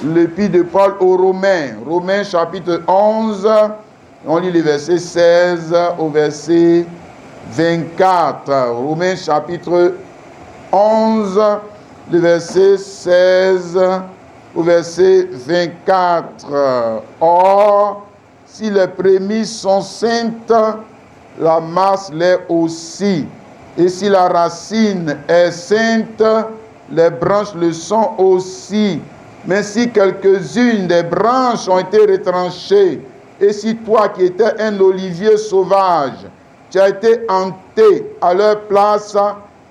l'épître de Paul aux Romains. Romains chapitre 11, on lit les versets 16 au verset 24. Romains chapitre 11, le verset 16 au verset 24. Or, si les prémices sont saintes, la masse l'est aussi. Et si la racine est sainte, les branches le sont aussi. Mais si quelques-unes des branches ont été retranchées, et si toi qui étais un olivier sauvage, tu as été hanté à leur place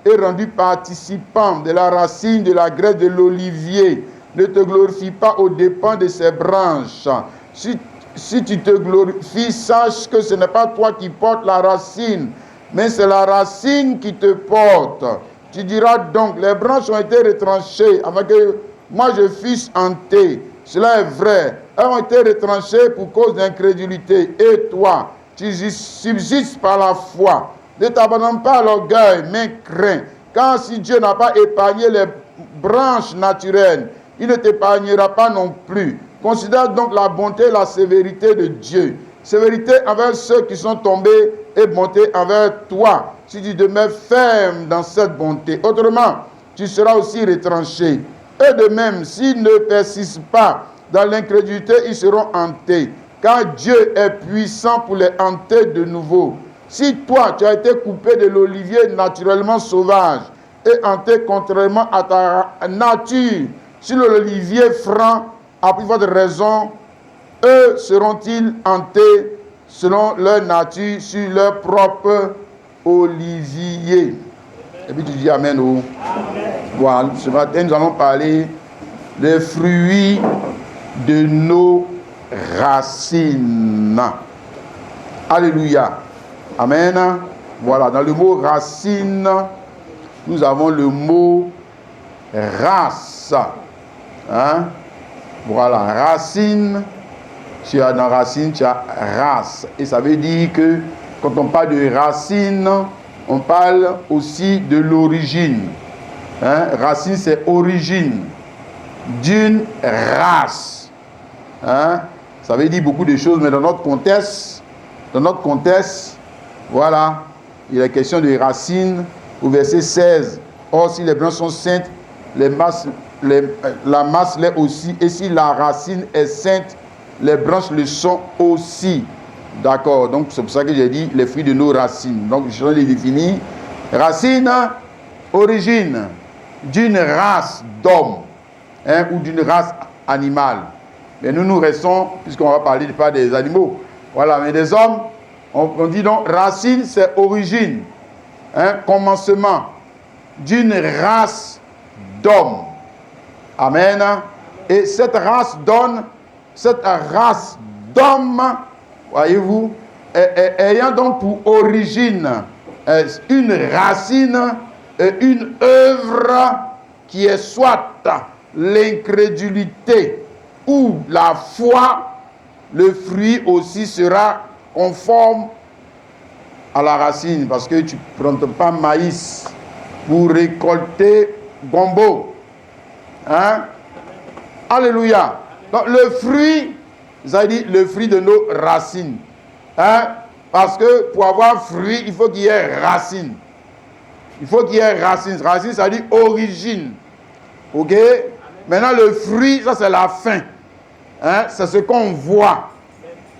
et rendu participant de la racine de la graisse de l'olivier, ne te glorifie pas aux dépens de ces branches. Si tu te glorifies, sache que ce n'est pas toi qui portes la racine, mais c'est la racine qui te porte. Tu diras donc, les branches ont été retranchées afin que moi je fusse hanté. Cela est vrai. Elles ont été retranchées pour cause d'incrédulité. Et toi, tu subsistes par la foi. Ne t'abandonne pas à l'orgueil, mais crains. Car si Dieu n'a pas épargné les branches naturelles, il ne t'épargnera pas non plus. Considère donc la bonté et la sévérité de Dieu. Sévérité envers ceux qui sont tombés et bonté envers toi, si tu demeures ferme dans cette bonté. Autrement, tu seras aussi retranché. Et de même, s'ils ne persistent pas dans l'incrédulité, ils seront hantés. Car Dieu est puissant pour les hanter de nouveau. Si toi, tu as été coupé de l'olivier naturellement sauvage et hanté contrairement à ta nature, si l'olivier franc a pris votre raison, eux seront-ils hantés selon leur nature sur leur propre olivier. Et puis tu dis Amen. Oh. Voilà, ce matin nous allons parler des fruits de nos racines. Alléluia. Amen. Voilà, dans le mot racine, nous avons le mot race. Hein? Voilà, racine, tu as dans racine, tu as race. Et ça veut dire que quand on parle de racine, on parle aussi de l'origine. Hein? Racine, c'est origine d'une race. Hein? Ça veut dire beaucoup de choses, mais dans notre contexte, voilà, il est question de racine au verset 16. Or, si les branches sont saintes, la masse l'est aussi. Et si la racine est sainte, les branches le sont aussi. D'accord, donc c'est pour ça que j'ai dit les fruits de nos racines. Donc je vais les définir. Racine, origine d'une race d'hommes, hein, ou d'une race animale. Mais nous restons, puisqu'on va parler pas des animaux. Voilà, mais des hommes, on dit donc racine, c'est origine, hein, commencement d'une race d'hommes. Amen. Et cette race d'hommes, voyez-vous, ayant donc pour origine une racine, une œuvre qui est soit l'incrédulité ou la foi, le fruit aussi sera conforme à la racine, parce que tu ne plantes pas maïs pour récolter gombo. Hein? Alléluia. Donc le fruit, ça veut dire le fruit de nos racines. Hein? Parce que pour avoir fruit, il faut qu'il y ait racine. Il faut qu'il y ait racine. Racine, ça veut dire origine. Ok? Maintenant le fruit, ça c'est la fin. Hein? C'est ce qu'on voit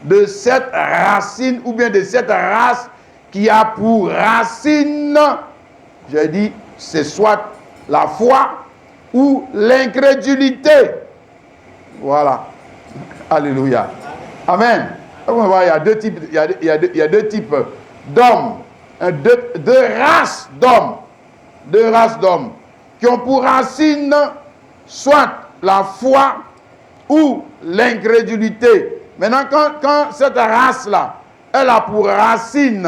de cette racine ou bien de cette race qui a pour racine, j'ai dit, c'est soit la foi ou l'incrédulité. Voilà. Alléluia. Amen. Il y a deux types, il y a deux types d'hommes, deux races d'hommes. Deux races d'hommes qui ont pour racine soit la foi ou l'incrédulité. Maintenant, quand cette race-là, elle a pour racine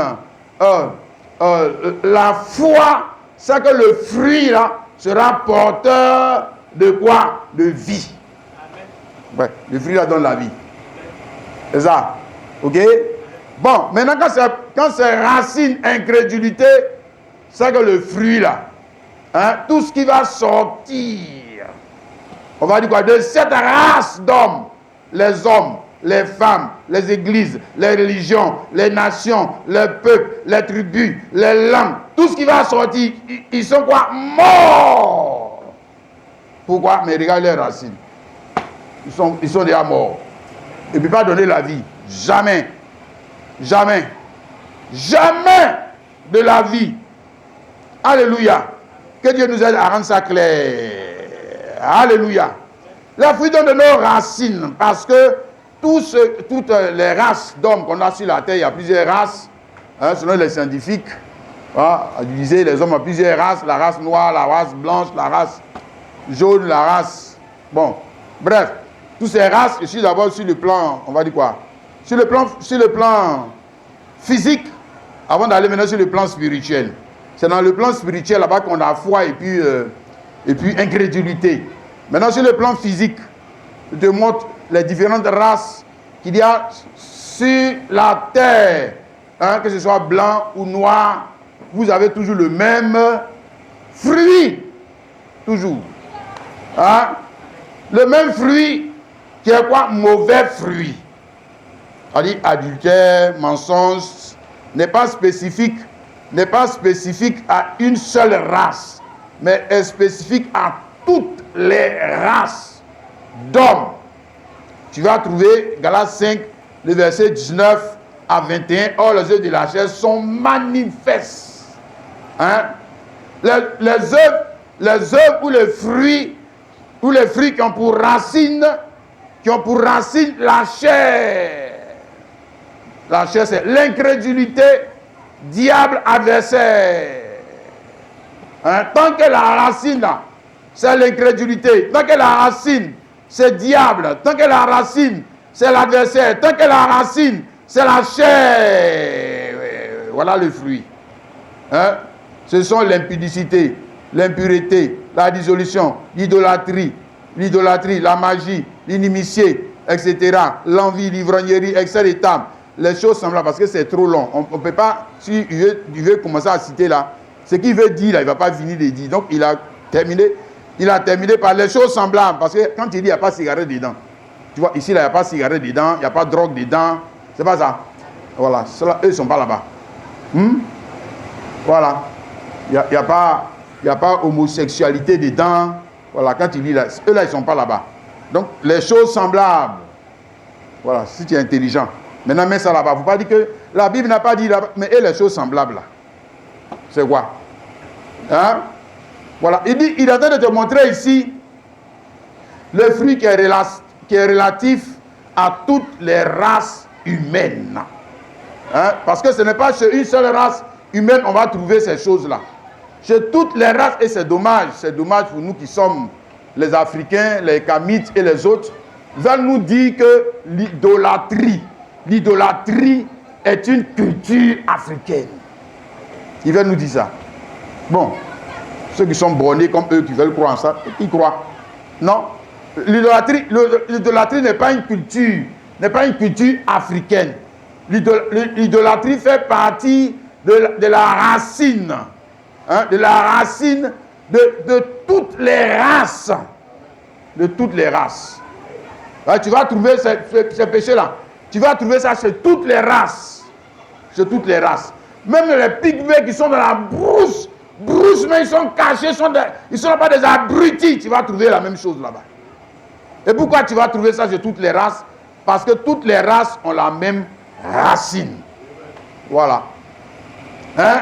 la foi, c'est que le fruit là sera porteur de quoi? De vie. Ouais, le fruit là donne la vie. C'est ça. Ok? Bon, maintenant quand c'est racine, incrédulité, c'est que le fruit là, hein, tout ce qui va sortir On va dire quoi? De cette race d'hommes, les hommes, les femmes, les églises, les religions, les nations, les peuples, les tribus, les langues, tout ce qui va sortir, ils sont quoi? Morts. Pourquoi? Mais regarde les racines. Ils sont déjà morts. Ils ne peuvent pas donner la vie. Jamais. Jamais. Jamais de la vie. Alléluia. Que Dieu nous aide à rendre ça clair. Alléluia. Les fruits donnent de nos racines, parce que toutes les races d'hommes qu'on a sur la terre, il y a plusieurs races, hein, selon les scientifiques. Voilà, ils disaient les hommes ont plusieurs races, la race noire, la race blanche, la race jaune, la race... Bon, bref, toutes ces races, je suis d'abord sur le plan, on va dire quoi? Sur le plan physique, avant d'aller maintenant sur le plan spirituel. C'est dans le plan spirituel là-bas qu'on a foi et puis incrédulité. Maintenant sur le plan physique, je te montre les différentes races qu'il y a sur la terre. Hein, que ce soit blanc ou noir, vous avez toujours le même fruit. Toujours. Hein? Le même fruit qui est quoi? Mauvais fruit. C'est-à-dire adultère, mensonge, n'est pas spécifique à une seule race, mais est spécifique à toutes les races d'hommes. Tu vas trouver Galates 5, le verset 19 à 21. Or, les œuvres de la chair sont manifestes. Hein? Les œuvres ou les fruits qui ont pour racine la chair. La chair, c'est l'incrédulité, diable adversaire. Hein? Tant que la racine, c'est l'incrédulité. Tant que la racine, c'est diable. Tant que la racine, c'est l'adversaire. Tant que la racine, c'est la chair. Voilà le fruit. Hein? Ce sont l'impudicité, l'impureté, la dissolution, l'idolâtrie, la magie, l'inimitié, etc. L'envie, l'ivrognerie, excès des tables. Les choses semblables, parce que c'est trop long. On ne peut pas, si il veut commencer à citer là, ce qu'il veut dire là, il ne va pas finir de dire. Donc il a terminé par les choses semblables, parce que quand il dit il n'y a pas de cigarette dedans, tu vois, ici là, il n'y a pas de cigarette dedans, il n'y a pas de drogue dedans, c'est pas ça. Voilà, eux ils ne sont pas là-bas. Voilà, il n'y a pas homosexualité dedans. Voilà, quand il dit là, eux là, ils ne sont pas là-bas. Donc les choses semblables. Voilà, si tu es intelligent. Maintenant, mets ça là-bas. Il ne faut pas dire que la Bible n'a pas dit là-bas, mais et les choses semblables là. C'est quoi? Hein? Voilà. Il est en train de te montrer ici le fruit qui est relatif à toutes les races humaines. Hein? Parce que ce n'est pas chez une seule race humaine on va trouver ces choses-là. Chez toutes les races, et c'est dommage pour nous qui sommes les Africains, les Kamites et les autres, va nous dire que l'idolâtrie est une culture africaine. Il va nous dire ça. Bon, ceux qui sont bornés comme eux, qui veulent croire en ça, ils croient. Non, l'idolâtrie n'est pas une culture africaine. L'idolâtrie fait partie de la racine, hein, de toutes les races. De toutes les races. Là, tu vas trouver ces péchés-là. Tu vas trouver ça chez toutes les races. Chez toutes les races. Même les pygmées qui sont dans la brousse, mais ils sont cachés, ils ne sont pas des abrutis. Tu vas trouver la même chose là-bas. Et pourquoi tu vas trouver ça chez toutes les races? Parce que toutes les races ont la même racine. Voilà. Hein?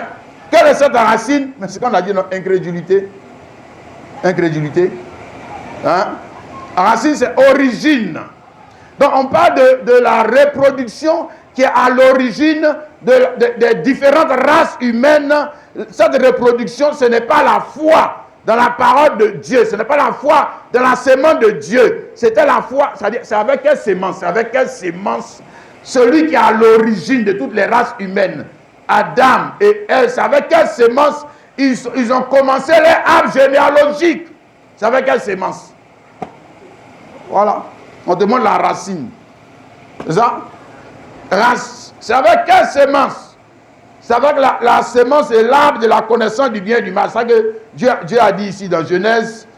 Quelle est cette racine? Mais c'est qu'on a dit, non, incrédulité. Incrédulité. Hein? La racine, c'est origine. Donc, on parle de la reproduction qui est à l'origine des différentes races humaines. Cette reproduction, ce n'est pas la foi dans la parole de Dieu. Ce n'est pas la foi dans la sémence de Dieu. C'était la foi, c'est-à-dire, c'est avec quelle sémence? C'est avec quelle sémence? Celui qui est à l'origine de toutes les races humaines, Adam et Ève, c'est avec quelle sémence ils ont commencé leur arbre généalogique? C'est avec quelle sémence? Voilà. On demande la racine. C'est ça? C'est avec quelle sémence? C'est avec la sémence et l'arbre de la connaissance du bien et du mal. C'est ça que Dieu a dit ici dans Genèse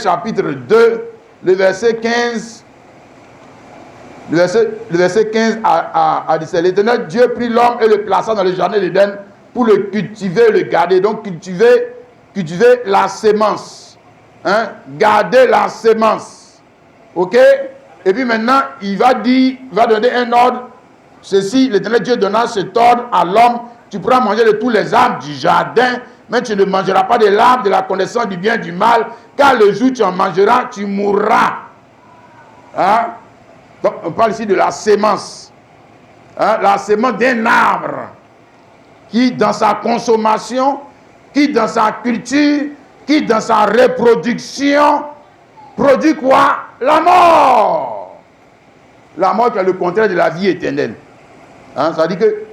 chapitre 2, le verset 15, le verset 15 à 17. L'Éternel Dieu prit l'homme et le plaça dans le jardin d'Éden pour le cultiver et le garder. Donc cultiver la sémence. Hein? Garder la sémence. Ok? Et puis maintenant, il va donner un ordre. Ceci, l'Éternel Dieu donna cet ordre à l'homme. Tu pourras manger de tous les arbres du jardin, mais tu ne mangeras pas de l'arbre de la connaissance du bien et du mal, car le jour où tu en mangeras, tu mourras. Hein? Donc, on parle ici de la sémence. Hein? La sémence d'un arbre qui, dans sa consommation, qui, dans sa culture, qui, dans sa reproduction, produit quoi? La mort. La mort qui est le contraire de la vie éternelle. Hein? Ça veut dire que,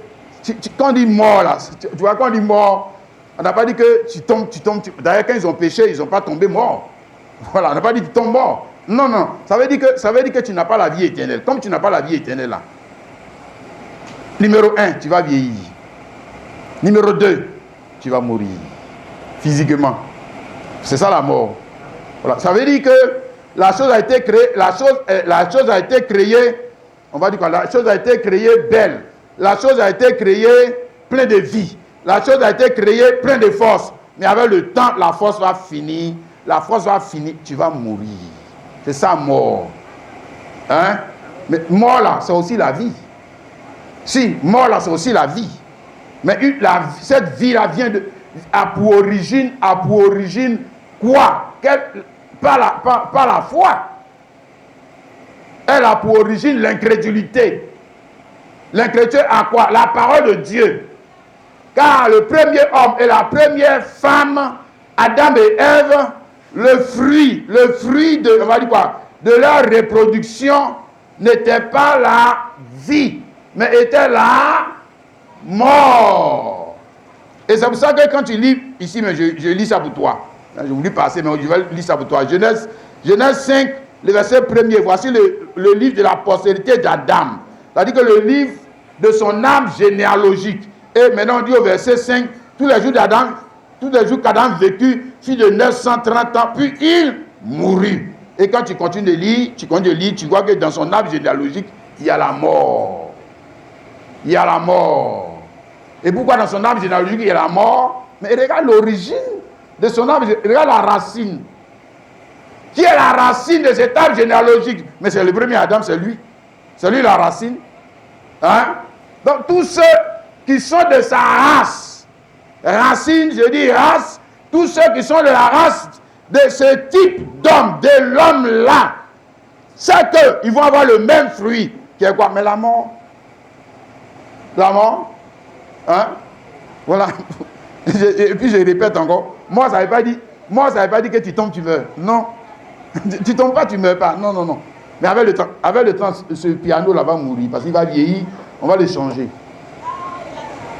quand on dit mort, là, tu vois, quand on dit mort, on n'a pas dit que tu tombes. D'ailleurs, quand ils ont péché, ils n'ont pas tombé mort. Voilà, on n'a pas dit que tu tombes mort. Non, non. Ça veut dire que tu n'as pas la vie éternelle. Comme tu n'as pas la vie éternelle, là. Numéro 1, tu vas vieillir. Numéro 2, tu vas mourir. Physiquement. C'est ça la mort. Voilà. Ça veut dire que la chose a été créée, la chose a été créée, on va dire quoi, la chose a été créée belle. La chose a été créée pleine de vie. La chose a été créée pleine de force. Mais avec le temps, la force va finir. La force va finir. Tu vas mourir. C'est ça, mort. Hein? Mais mort là, c'est aussi la vie. Si, mort là, c'est aussi la vie. Mais cette vie-là a pour origine quoi? Pas la foi. Elle a pour origine l'incrédulité. L'incrédulité à quoi? La parole de Dieu. Car le premier homme et la première femme, Adam et Ève, le fruit de, on va dire quoi, de leur reproduction n'était pas la vie, mais était la mort. Et c'est pour ça que quand tu lis ici, mais je lis ça pour toi. Je voulais passer, mais je vais lire ça pour toi. Genèse 5, le verset 1er. Voici le livre de la postérité d'Adam. C'est-à-dire que le livre de son âme généalogique. Et maintenant on dit au verset 5, tous les jours qu'Adam vécut, fut de 930 ans, puis il mourut. Et quand tu continues de lire, tu vois que dans son âme généalogique, il y a la mort. Il y a la mort. Et pourquoi dans son âme généalogique, il y a la mort? Mais regarde l'origine de son âme, regarde la racine. Qui est la racine de cet arbre généalogique? Mais c'est le premier Adam, c'est lui. C'est lui la racine. Hein? Donc tous ceux qui sont de sa race, racine, je dis race, tous ceux qui sont de la race de ce type d'homme, de l'homme-là, c'est qu'ils vont avoir le même fruit. Qui est quoi? Mais la mort. La mort. Hein? Voilà. Et puis je répète encore. Moi, ça ne veut pas dire que tu tombes, tu meurs. Non. Tu tombes pas, tu ne meurs pas. Non, non, non. Mais avec le temps, ce piano-là va mourir. Parce qu'il va vieillir, on va le changer.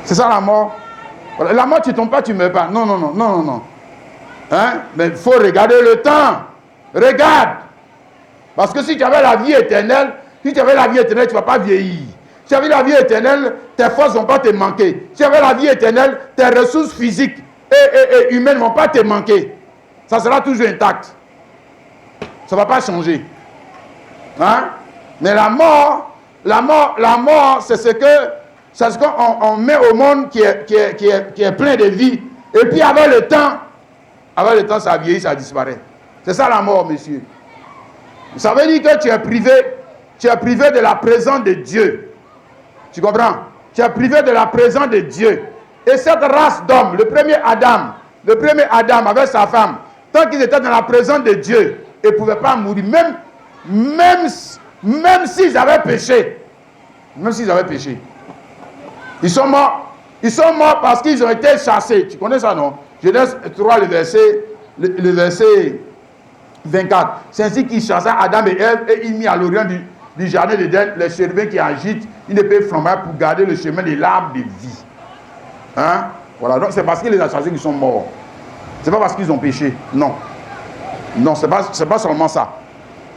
C'est ça la mort. Voilà. La mort, tu ne tombes pas, tu ne meurs pas. Non, non, non, non, non, non. Hein? Mais il faut regarder le temps. Regarde. Parce que si tu avais la vie éternelle, tu ne vas pas vieillir. Si tu avais la vie éternelle, tes forces ne vont pas te manquer. Si tu avais la vie éternelle, tes ressources physiques et humaines ne vont pas te manquer. Ça sera toujours intact. Ça ne va pas changer. Hein? Mais la mort, c'est ce qu'on met au monde qui est plein de vie. Et puis avec le temps, ça vieillit, ça disparaît. C'est ça la mort, monsieur. Ça veut dire que tu es privé de la présence de Dieu. Tu comprends? Tu es privé de la présence de Dieu. Et cette race d'hommes, le premier Adam avec sa femme, tant qu'ils étaient dans la présence de Dieu, ils ne pouvaient pas mourir. Même s'ils avaient péché. Même s'ils avaient péché. Ils sont morts. Ils sont morts parce qu'ils ont été chassés. Tu connais ça, non? Genèse 3, le verset 24. C'est ainsi qu'ils chassaient Adam et Ève et ils mis à l'orient du jardin d'Éden les chérubins qui agitent une épée flamboyante pour garder le chemin de l'arbre de vie. Hein? Voilà, donc c'est parce qu'ils les ont chassés qu'ils sont morts. C'est pas parce qu'ils ont péché. Non. Non, c'est pas seulement ça.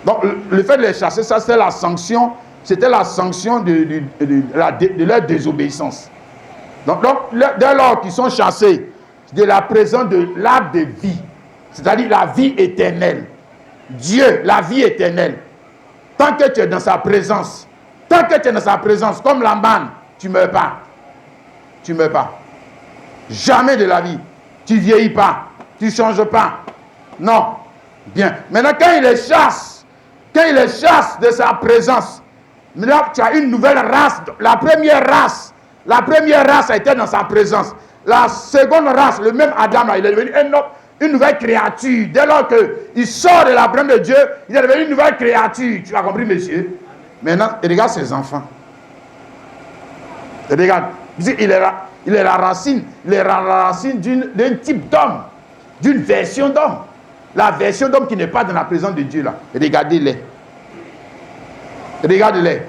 Donc le fait de les chasser, ça c'est la sanction. C'était la sanction de leur désobéissance. Donc dès lors qu'ils sont chassés de la présence de l'arbre de vie, c'est-à-dire la vie éternelle. Dieu, la vie éternelle, tant que tu es dans sa présence, comme Laban, tu ne meurs pas. Tu ne meurs pas. Jamais de la vie. Tu ne vieillis pas. Tu ne changes pas. Non. Bien. Maintenant, quand il les chasse de sa présence, là, tu as une nouvelle race. La première race a été dans sa présence. La seconde race, le même Adam, là, il est devenu une nouvelle créature. Dès lors qu'il sort de la présence de Dieu, il est devenu une nouvelle créature. Tu as compris, monsieur? Maintenant, il regarde ses enfants. Il regarde. Il est la racine d'un type d'homme, d'une version d'homme. La version d'homme qui n'est pas dans la présence de Dieu là. Regardez-les. Regardez-les.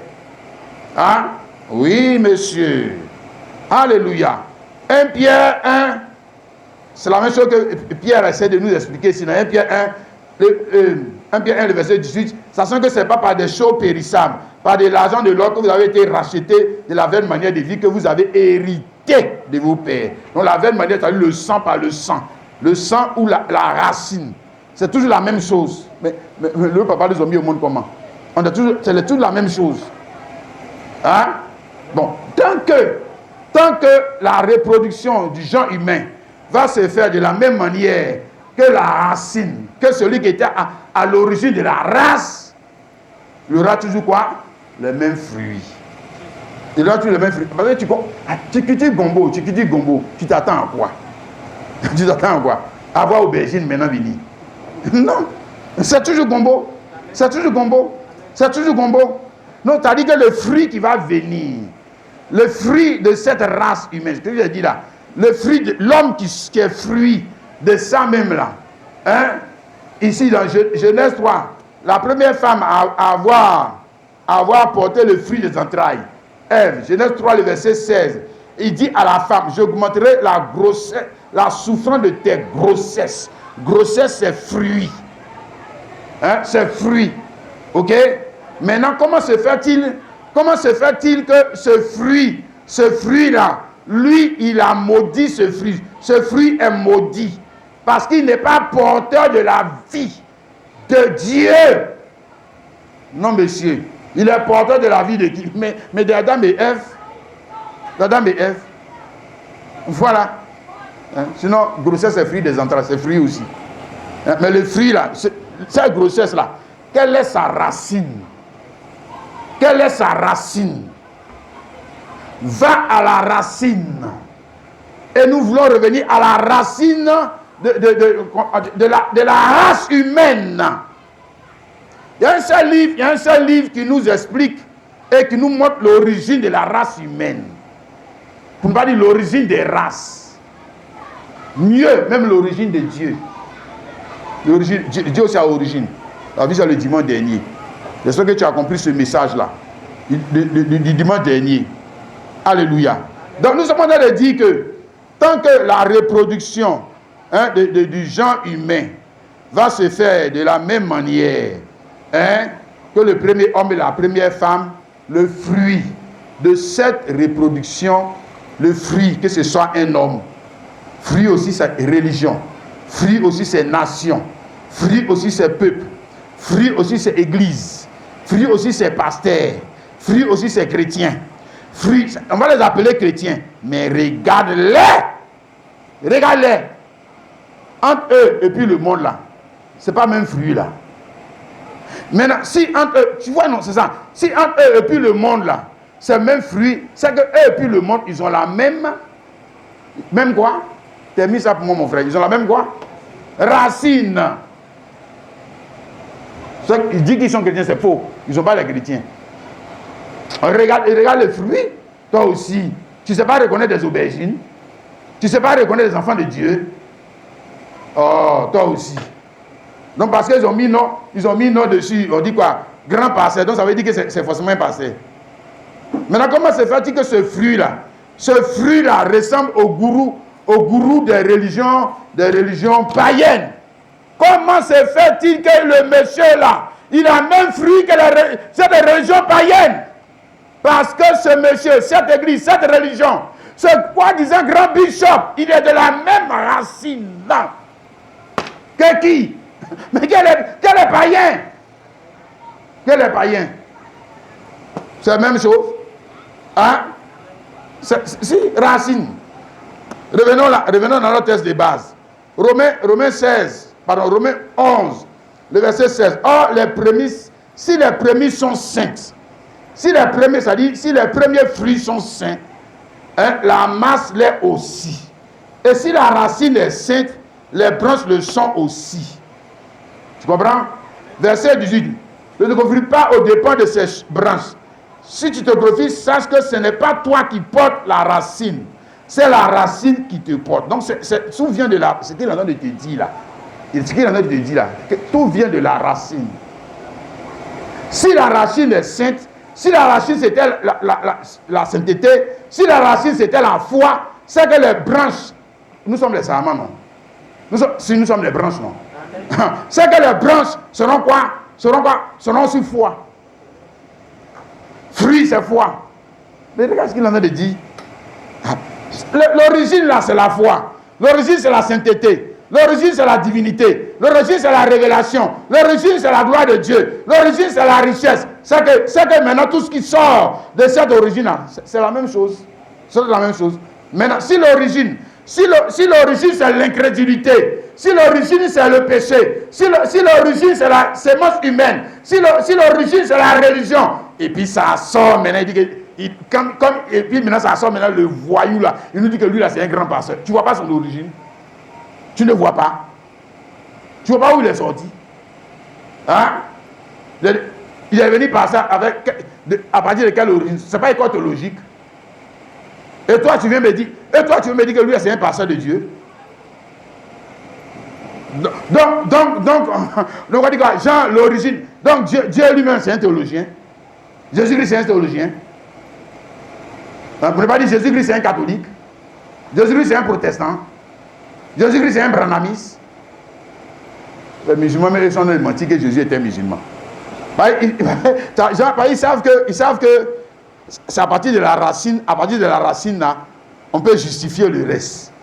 Hein? Oui, monsieur. Alléluia. 1 Pierre 1. C'est la même chose que Pierre essaie de nous expliquer. Sinon, 1 Pierre 1, le verset 18. Sachant que ce n'est pas par des choses périssables, par de l'argent de l'or que vous avez été racheté de la vaine manière de vie que vous avez hérité de vos pères. Donc la vaine manière, c'est-à-dire le sang par le sang. Le sang ou la racine. C'est toujours la même chose. Mais le papa nous a mis au monde comment? C'est toujours la même chose. Hein? Bon, tant que la reproduction du genre humain va se faire de la même manière que la racine, que celui qui était à l'origine de la race, il y aura toujours quoi? Les mêmes fruits. Il y aura toujours les mêmes fruits. Parce que tu dis gombo, tu t'attends à quoi? Tu t'attends à quoi? Avoir aubergine maintenant venir. Non, c'est toujours gombo. C'est toujours gombo. C'est toujours gombo. Non, tu as dit que le fruit qui va venir, le fruit de cette race humaine, ce que je dis là, le fruit de l'homme qui est fruit de ça même là. Hein? Ici dans Genèse 3, la première femme à avoir porté le fruit des entrailles, Ève, Genèse 3, le verset 16, il dit à la femme, j'augmenterai la grossesse, la souffrance de tes grossesses. Grossesse, c'est fruit. Hein? C'est fruit. Ok? Maintenant, comment se fait-il que ce fruit-là, lui, il a maudit ce fruit. Ce fruit est maudit. Parce qu'il n'est pas porteur de la vie de Dieu. Non, monsieur. Il est porteur de la vie de qui? Mais d'Adam et Ève. D'Adam et Ève. Voilà. Hein? Sinon, grossesse, c'est fruit des entrailles. C'est fruit aussi. Hein? Mais le fruit, là, cette grossesse-là, quelle est sa racine? Quelle est sa racine? Va à la racine. Et nous voulons revenir à la racine de la race humaine. Il y a un seul livre qui nous explique et qui nous montre l'origine de la race humaine. Pour ne pas dire l'origine des races. Mieux, même l'origine de Dieu. Dieu aussi a origine. La vie, c'est le dimanche dernier. J'espère que tu as compris ce message-là. Du dimanche dernier. Alléluia. Donc nous sommes en train de dire que tant que la reproduction du genre humain va se faire de la même manière que le premier homme et la première femme, le fruit de cette reproduction, le fruit, que ce soit un homme, fruit aussi c'est religion, fruit aussi c'est nation, fruit aussi c'est peuple, fruit aussi c'est église, fruit aussi c'est pasteur, fruit aussi c'est chrétien. Fruits, on va les appeler chrétiens, mais regarde-les. Regarde-les. Entre eux et puis le monde là, c'est pas même fruit là. Maintenant, si entre eux, tu vois, non, c'est ça. Si entre eux et puis le monde là, c'est le même fruit, c'est que eux et puis le monde, ils ont la même quoi? T'as mis ça pour moi, mon frère. Ils ont la même quoi? Racine. Ils disent qu'ils sont chrétiens, c'est faux. Ils sont pas les chrétiens. Regarde les fruits, toi aussi. Tu ne sais pas reconnaître des aubergines. Tu ne sais pas reconnaître des enfants de Dieu. Oh, toi aussi. Donc parce qu'ils ont mis nom dessus, on dit quoi? Grand pasteur, donc ça veut dire que c'est forcément un pasteur. Maintenant, comment se fait-il que ce fruit-là ressemble au gourou des religions païennes? Comment se fait-il que le monsieur-là, il a le même fruit que cette religion païenne? Parce que ce monsieur, cette église, cette religion, ce quoi-disant grand bishop, il est de la même racine là. Que qui? Mais quel est païen? Quel est païen? C'est la même chose. Hein? Si, racine. Revenons dans notre texte de base. Romains 11, le verset 16. Or, les prémices, si les prémices sont saintes, si les premiers fruits sont saints, hein, la masse l'est aussi. Et si la racine est sainte, les branches le sont aussi. Tu comprends? Verset 18. Ne te confie pas aux dépens de ces branches. Si tu te confies, sache que ce n'est pas toi qui portes la racine. C'est la racine qui te porte. Donc, tout vient de la... Ce qu'il est en train de te dire là. Ce qu'il est en train de te dire là. Tout vient de la racine. Si la racine est sainte, si la racine c'était la sainteté, si la racine c'était la foi, c'est que les branches... Nous sommes les sarments, non? Si nous sommes les branches, non? C'est que les branches seront quoi? Seront sur foi. Fruit, c'est foi. Mais regarde ce qu'il en a de dire. L'origine là, c'est la foi. L'origine, c'est la sainteté. L'origine, c'est la divinité. L'origine, c'est la révélation. L'origine, c'est la gloire de Dieu. L'origine, c'est la richesse. C'est que maintenant, tout ce qui sort de cette origine-là, c'est la même chose. C'est la même chose. Maintenant, si l'origine, c'est l'incrédulité, si l'origine, c'est le péché, si l'origine, c'est la sémence humaine, si l'origine, c'est la religion, et puis ça sort maintenant, il dit que... et puis maintenant ça sort maintenant le voyou là. Il nous dit que lui là c'est un grand pasteur. Tu vois pas son origine? Tu ne vois pas? Tu vois pas où il est sorti? Hein? Il est venu par ça à partir de quelle origine? C'est pas école théologique. Et toi tu viens me dire que lui c'est un pasteur de Dieu. Donc on va dire quoi? Jean, l'origine. Donc Dieu lui-même c'est un théologien. Jésus-Christ c'est un théologien. Vous ne pouvez pas dire Jésus-Christ c'est un catholique. Jésus-Christ c'est un protestant. Jésus-Christ c'est un branhamiste. Les musulmans, mais ils sont menti que Jésus était musulman. Ils savent que c'est à partir de la racine là, on peut justifier le reste.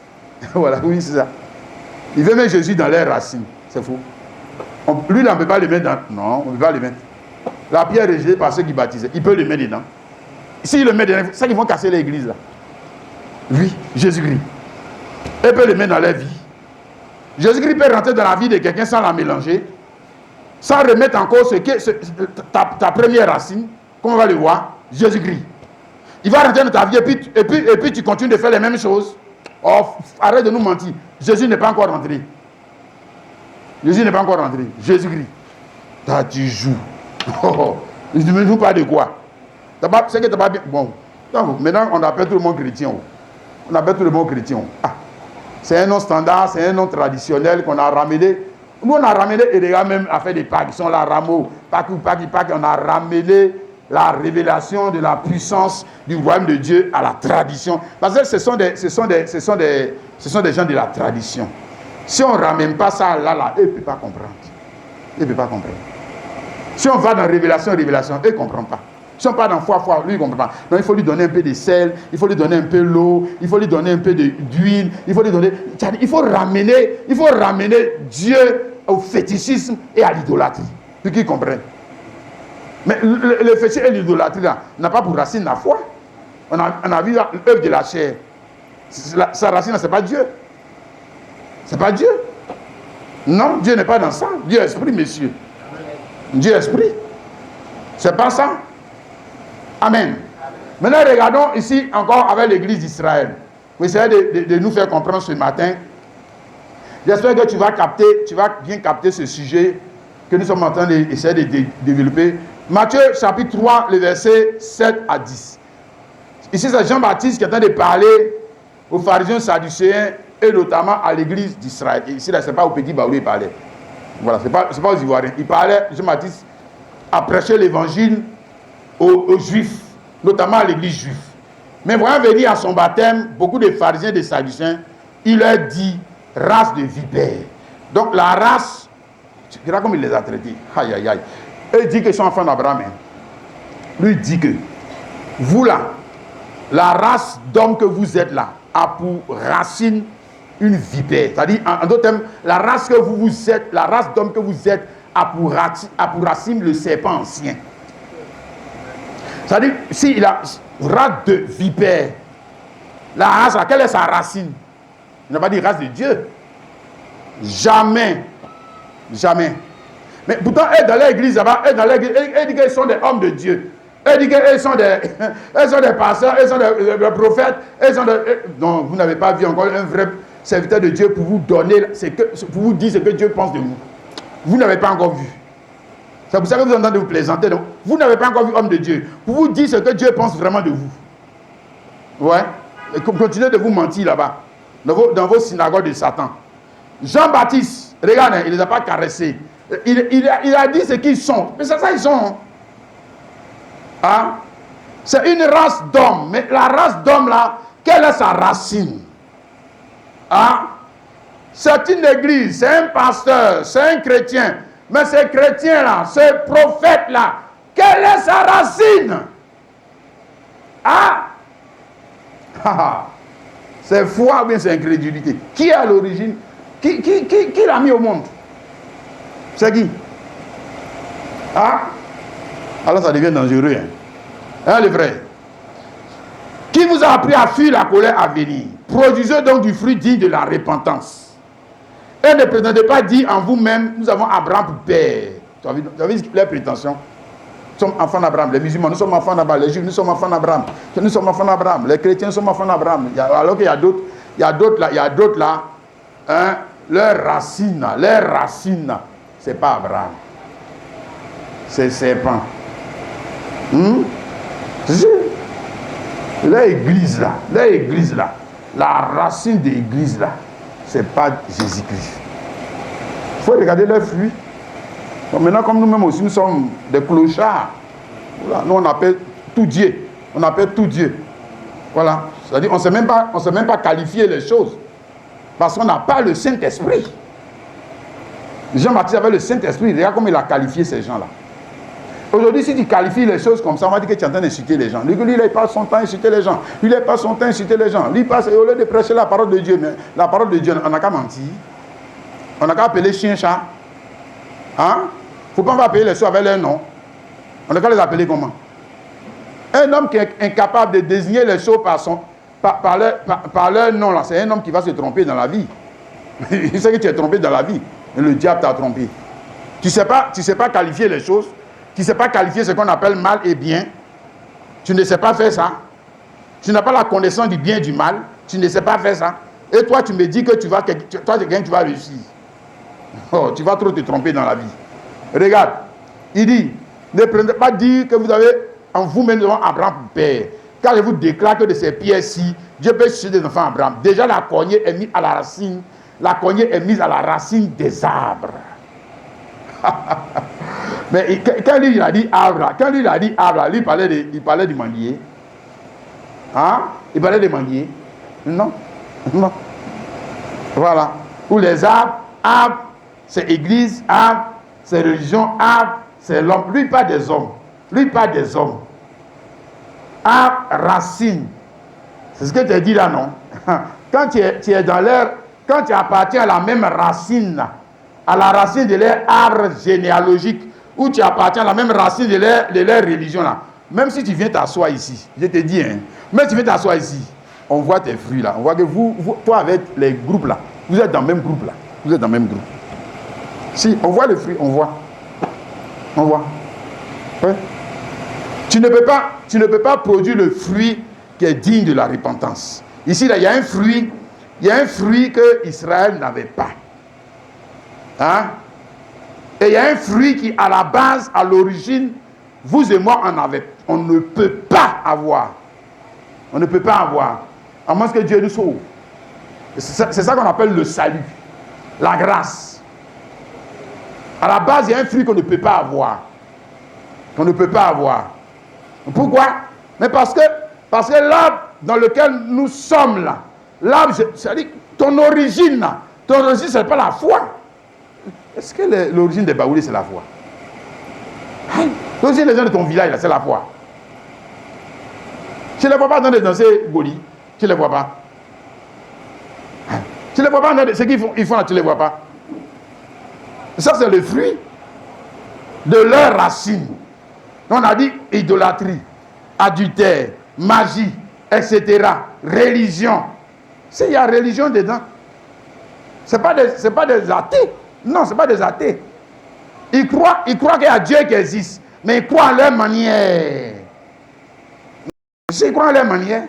Voilà, oui c'est ça. Il veut mettre Jésus dans les racines. C'est faux. Lui là on ne peut pas le mettre dans... Non, on ne peut pas le mettre. La pierre rejetée par ceux qui baptisaient, il peut le mettre dedans. S'il le met dedans, c'est ça qu'ils vont casser l'église là. Oui, Jésus-Christ. Il peut le mettre dans leur vie. Jésus-Christ peut rentrer dans la vie de quelqu'un sans la mélanger, sans remettre en cause ta première racine, comme on va le voir, Jésus-Christ. Il va rentrer dans ta vie et puis tu continues de faire les mêmes choses. Oh, arrête de nous mentir. Jésus n'est pas encore rentré. Jésus n'est pas encore rentré. Jésus-Christ. Tu joues. Oh, je ne me joue pas de quoi. C'est que tu n'as pas bien. Bon. Donc, maintenant, on appelle tout le monde chrétien. On appelle tout le monde chrétien. Ah, c'est un nom standard, c'est un nom traditionnel qu'on a ramené. Nous, on a ramené, et les gars même a fait des Pâques. Ils sont là, rameaux. Pâques, on a ramené la révélation de la puissance du royaume de Dieu à la tradition. Parce que ce sont des gens de la tradition. Si on ne ramène pas ça là, eux ne peuvent pas comprendre. Ils ne peuvent pas comprendre. Si on va dans révélation, eux ne comprennent pas. Si on part dans foi, lui, il ne comprend pas. Donc, il faut lui donner un peu de sel, il faut lui donner un peu l'eau, il faut lui donner un peu d'huile, il faut ramener Dieu au fétichisme et à l'idolâtrie. Pour qu'ils comprennent. Mais le fétichisme et l'idolâtrie, là, n'a pas pour racine la foi. On a vu l'œuvre de la chair. Sa racine, ce n'est pas Dieu. Ce n'est pas Dieu. Non, Dieu n'est pas dans ça. Dieu est esprit, messieurs. Dieu est esprit. C'est pas ça. Amen. Maintenant, regardons ici encore avec l'église d'Israël. Vous essayez de nous faire comprendre ce matin. J'espère que tu vas bien capter ce sujet que nous sommes en train d'essayer de développer. Matthieu chapitre 3, le verset 7 à 10. Ici, c'est Jean-Baptiste qui est en train de parler aux pharisiens sadducéens et notamment à l'église d'Israël. Et ici, ce n'est pas au Petit Baoulé il parlait. Voilà, ce n'est pas aux Ivoiriens. Il parlait, Jean-Baptiste a prêché l'évangile aux Juifs, notamment à l'église juive. Mais voyant venir à son baptême, beaucoup de pharisiens et de sadducéens, il leur dit, race de vipères. Donc la race, tu verras comme il les a traités. Aïe, aïe, aïe. Et il dit que sont enfants d'Abraham. Lui dit que, vous là, la race d'hommes que vous êtes là, a pour racine une vipère. C'est-à-dire, en d'autres termes, la race que vous êtes, la race d'homme que vous êtes, a pour racine le serpent ancien. C'est-à-dire, s'il a race de vipère, la race, quelle est sa racine? Il n'a pas dit race de Dieu. Jamais. Jamais. Mais pourtant, eux dans l'église, là-bas, eux disent qu'ils sont des hommes de Dieu. Eux disent qu'ils sont des pasteurs, ils sont des prophètes. Non, vous n'avez pas vu encore un vrai serviteur de Dieu pour vous donner, pour vous dire ce que Dieu pense de vous. Vous n'avez pas encore vu. C'est pour ça que vous entendez vous plaisanter. Donc, vous n'avez pas encore vu homme de Dieu pour vous dire ce que Dieu pense vraiment de vous. Ouais. Et continuez de vous mentir là-bas, dans vos synagogues de Satan. Jean-Baptiste, regarde, il ne les a pas caressés. Il a dit ce qu'ils sont. Mais c'est ça, ils sont. Hein? C'est une race d'hommes. Mais la race d'hommes là, quelle est sa racine? Hein? C'est une église, c'est un pasteur, c'est un chrétien. Mais ces chrétiens-là, ces prophètes-là, quelle est sa racine? Ah! C'est foi ou bien c'est incrédulité? Qui est à l'origine? Qui l'a mis au monde? C'est qui? Ah? Alors ça devient dangereux. Hein, les frères? Qui vous a appris à fuir la colère à venir? Produisez donc du fruit digne de la repentance. Et ne prétendez pas dire en vous-même, nous avons Abraham pour père. Tu as vu leurs prétentions? Nous sommes enfants d'Abraham. Les musulmans, nous sommes enfants d'Abraham. Les juifs, nous sommes enfants d'Abraham. Nous sommes enfants d'Abraham. Les chrétiens sommes enfants d'Abraham. Alors qu'il y a d'autres là, hein, leurs racines, c'est pas Abraham. C'est serpent. L'église là, la racine de l'église là, c'est pas Jésus-Christ. Il faut regarder leurs fruits. Donc maintenant, comme nous-mêmes aussi, nous sommes des clochards. Voilà. Nous, on appelle tout Dieu. On appelle tout Dieu. Voilà. C'est-à-dire, on ne sait même pas qualifier les choses. Parce qu'on n'a pas le Saint-Esprit. Jean-Baptiste avait le Saint-Esprit. Regarde comment il a qualifié ces gens-là. Aujourd'hui, si tu qualifies les choses comme ça, on va dire que tu es en train d'insulter les gens. Lui, il passe son temps à insulter les gens. Lui, il passe son temps à insulter les gens. Lui, passe, au lieu de prêcher la parole de Dieu, mais la parole de Dieu, on n'a qu'à mentir. On n'a qu'à appeler chien-chat. Hein? Il ne faut pas appeler les choses avec leur nom. On n'a qu'à les appeler comment? Un homme qui est incapable de désigner les choses par leur nom, là, c'est un homme qui va se tromper dans la vie. Il sait que tu es trompé dans la vie. Mais le diable t'a trompé. Tu ne sais pas qualifier les choses. Tu ne sais pas qualifier ce qu'on appelle mal et bien. Tu ne sais pas faire ça. Tu n'as pas la connaissance du bien et du mal. Tu ne sais pas faire ça. Et toi, tu me dis que tu vas réussir. Oh, tu vas trop te tromper dans la vie. Regarde, il dit, ne prenez pas dire que vous avez en vous-même devant Abraham pour père. Car je vous déclare que de ces pierres-ci, Dieu peut susciter des enfants Abraham. Déjà, la cognée est mise à la racine. La cognée est mise à la racine des arbres. Mais quand lui il a dit arbre, lui il parlait du manguier. Hein? Il parlait des manguiers. Non. Voilà. Ou les arbres, c'est église, arbre, c'est religion, arbre, c'est l'homme. Lui, pas des hommes. Arbre, racine. C'est ce que tu as dit là, non? Quand tu es dans l'air, quand tu appartiens à la même racine, à la racine de leur arbre généalogique, ou tu appartiens à la même racine de leur religion là, même si tu viens t'asseoir ici, je te dis, hein, même si tu viens t'asseoir ici, on voit tes fruits là, on voit que toi avec les groupes là, vous êtes dans le même groupe là, Si, on voit les fruits, on voit. Ouais. Tu ne peux pas produire le fruit qui est digne de la repentance. Ici là, il y a un fruit que Israël n'avait pas. Hein? Et il y a un fruit qui, à la base, à l'origine, vous et moi en avez. On ne peut pas avoir. À moins que Dieu nous sauve. C'est ça qu'on appelle le salut. La grâce. À la base, il y a un fruit qu'on ne peut pas avoir. Pourquoi? Mais parce que l'arbre dans lequel nous sommes là, l'arbre, c'est-à-dire ton origine, ce n'est pas la foi. Est-ce que l'origine des Baoulés, c'est la foi? L'origine des gens de ton village, là, c'est la foi. Tu ne les vois pas dans les danser Goli. Tu ne les vois pas. Tu ne les vois pas, ce qu'ils font, là, tu ne les vois pas. Ça, c'est le fruit de leurs racines. On a dit idolâtrie, adultère, magie, etc. Religion. S'il y a religion dedans, ce n'est pas des athées. Non, ce n'est pas des athées. Ils croient qu'il y a Dieu qui existe, mais ils croient à leur manière. Ils croient à leur manière.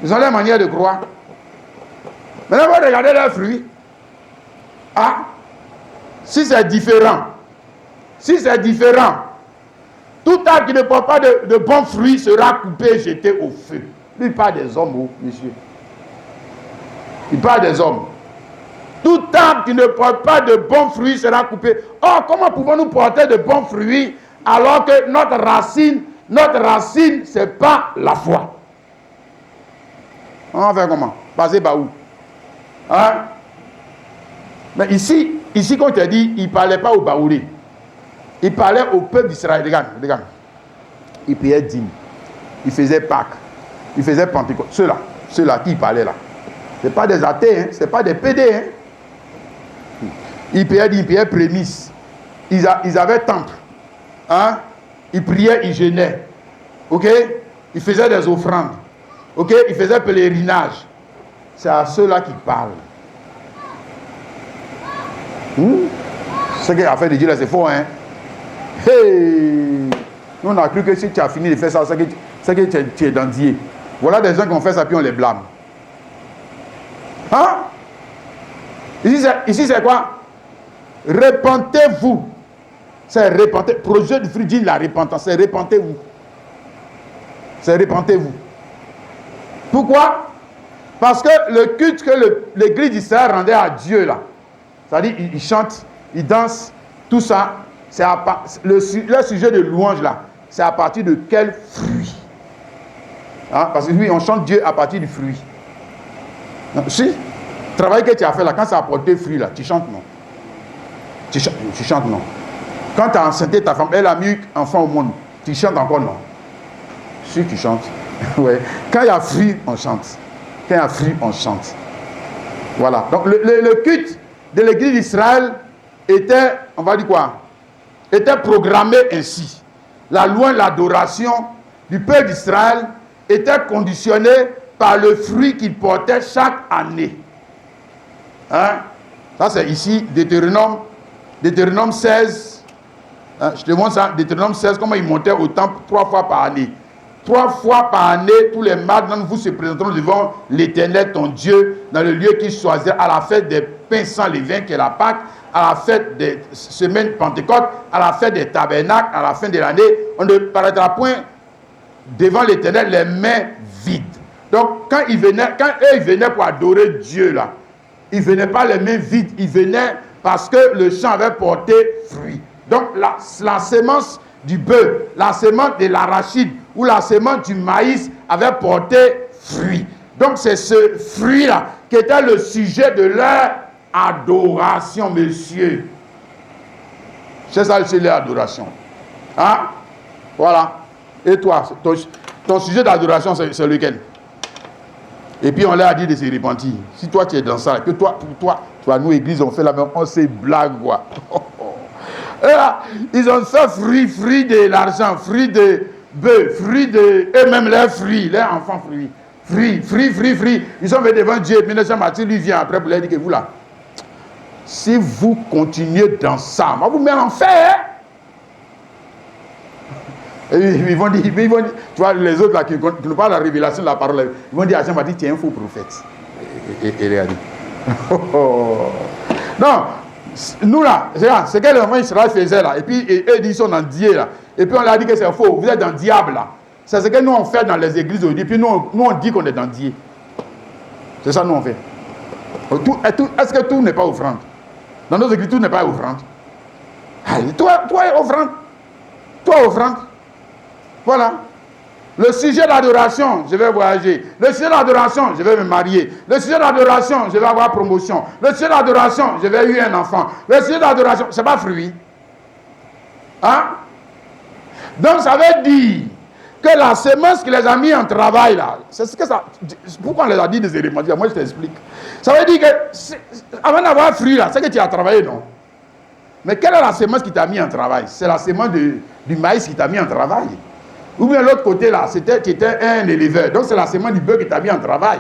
Ils ont leur manière de croire. Maintenant, vous regardez leurs fruits. Ah, si c'est différent, tout arbre qui ne porte pas de bons fruits sera coupé et jeté au feu. Lui, il parle des hommes, monsieur. Il parle des hommes. Tout arbre qui ne porte pas de bons fruits sera coupé. Oh, comment pouvons-nous porter de bons fruits alors que notre racine, ce n'est pas la foi? On va faire comment? Passer par où? Hein? Mais ici, quand tu as dit, il ne parlait pas aux Baoulés. Il parlait au peuple d'Israël. Regarde. Il payait dîme. Il faisait Pâques. Il faisait Pentecôte. Ceux-là qui parlaient là. Ce n'est pas des athées, hein? Ce n'est pas des PD. Hein? Ils payaient dîme, ils payaient prémices. Ils avaient temple. Hein? Ils priaient, ils jeûnaient. Ok? Ils faisaient des offrandes. Ok? Ils faisaient pèlerinage. C'est à ceux-là qui parlent. Ce qu'il a fait de Dieu là, c'est faux, hein? Hey! Nous, on a cru que si tu as fini de faire ça, c'est que tu es dans Dieu. Voilà des gens qui ont fait ça, puis on les blâme. Hein? Ici, c'est quoi? Repentez-vous. C'est repentez. Projet du fruit dit la repentance. C'est repentez-vous. C'est repentez-vous. Pourquoi? Parce que le culte que l'église d'Israël rendait à Dieu, là, c'est-à-dire, ils chantent, ils dansent, tout ça, c'est le sujet de louange, là, c'est à partir de quel fruit? Hein? Parce que oui, on chante Dieu à partir du fruit. Non, si, le travail que tu as fait, là, quand ça a apporté fruit, là, tu chantes, non? Tu chantes, non? Quand tu as enceinté ta femme, elle a mis enfant au monde, tu chantes encore, non? Si, tu chantes. Ouais. Quand il y a fruit, on chante. Quand il y a fruit, on chante. Voilà. Donc, le culte de l'église d'Israël était, on va dire quoi? Était programmé ainsi. La louange, l'adoration du peuple d'Israël était conditionnée par le fruit qu'il portait chaque année. Hein? Ça, c'est ici, Deutéronome 16. Hein? Je te montre ça, Deutéronome 16, comment il montait au temple 3 fois par année. 3 fois par année, tous les matins, vous se présenteront devant l'Éternel, ton Dieu, dans le lieu qu'il choisit, à la fête des pains sans levain, qui est la Pâque, à la fête des semaines Pentecôte, à la fête des tabernacles, à la fin de l'année. On ne paraîtra point devant l'Éternel les mains vides. Donc, quand eux venaient pour adorer Dieu, là, ils ne venaient pas les mains vides, ils venaient parce que le champ avait porté fruit. Donc, la sémence du bœuf, la sémence de l'arachide ou la sémence du maïs avait porté fruit. Donc c'est ce fruit-là qui était le sujet de leur adoration, monsieur. C'est ça le sujet de l'adoration. Hein? Voilà. Et toi, ton sujet d'adoration, c'est lequel? Et puis on leur a dit de se repentir. Si toi tu es dans ça, que toi, pour toi, tu vois, nous, église, on fait la même, on se blague, quoi. Et là, ils ont fait fruit de l'argent, fruit de bœuf, fruit de eux-mêmes, leurs fruits, leurs enfants fruits. Fruit. Ils sont venus devant Dieu. Puis Jean-Baptiste lui vient après pour leur dire que vous là, si vous continuez dans ça, moi vous mettez en enfer. Hein? Et ils vont dire, tu vois, les autres là qui nous parlent de la révélation de la parole, ils vont dire à Jean-Baptiste, tu es un faux prophète. Et il a dit, non. Nous là, c'est que les enfants Israël faisaient là, et puis eux ils sont dans Dieu là, et puis on leur a dit que c'est faux, vous êtes dans le diable là. C'est ce que nous on fait dans les églises aujourd'hui, et puis nous on dit qu'on est dans Dieu. C'est ça nous on fait. Est-ce que tout n'est pas offrande? Dans nos églises, tout n'est pas offrande. Toi offrande. Toi offrande. Voilà. Le sujet de l'adoration, je vais voyager. Le sujet de l'adoration, je vais me marier. Le sujet de l'adoration, je vais avoir promotion. Le sujet de l'adoration, je vais avoir un enfant. Le sujet de l'adoration, c'est pas fruit. Hein? Donc ça veut dire que la semence qui les a mis en travail là, c'est ce que ça. Pourquoi on les a dit des éléments? Moi je t'explique. Ça veut dire que avant d'avoir fruit là, c'est que tu as travaillé, non? Mais quelle est la semence qui t'a mis en travail? C'est la semence du maïs qui t'a mis en travail. Ou bien l'autre côté là, tu étais un éleveur, donc c'est la semence du bœuf qui t'a mis en travail.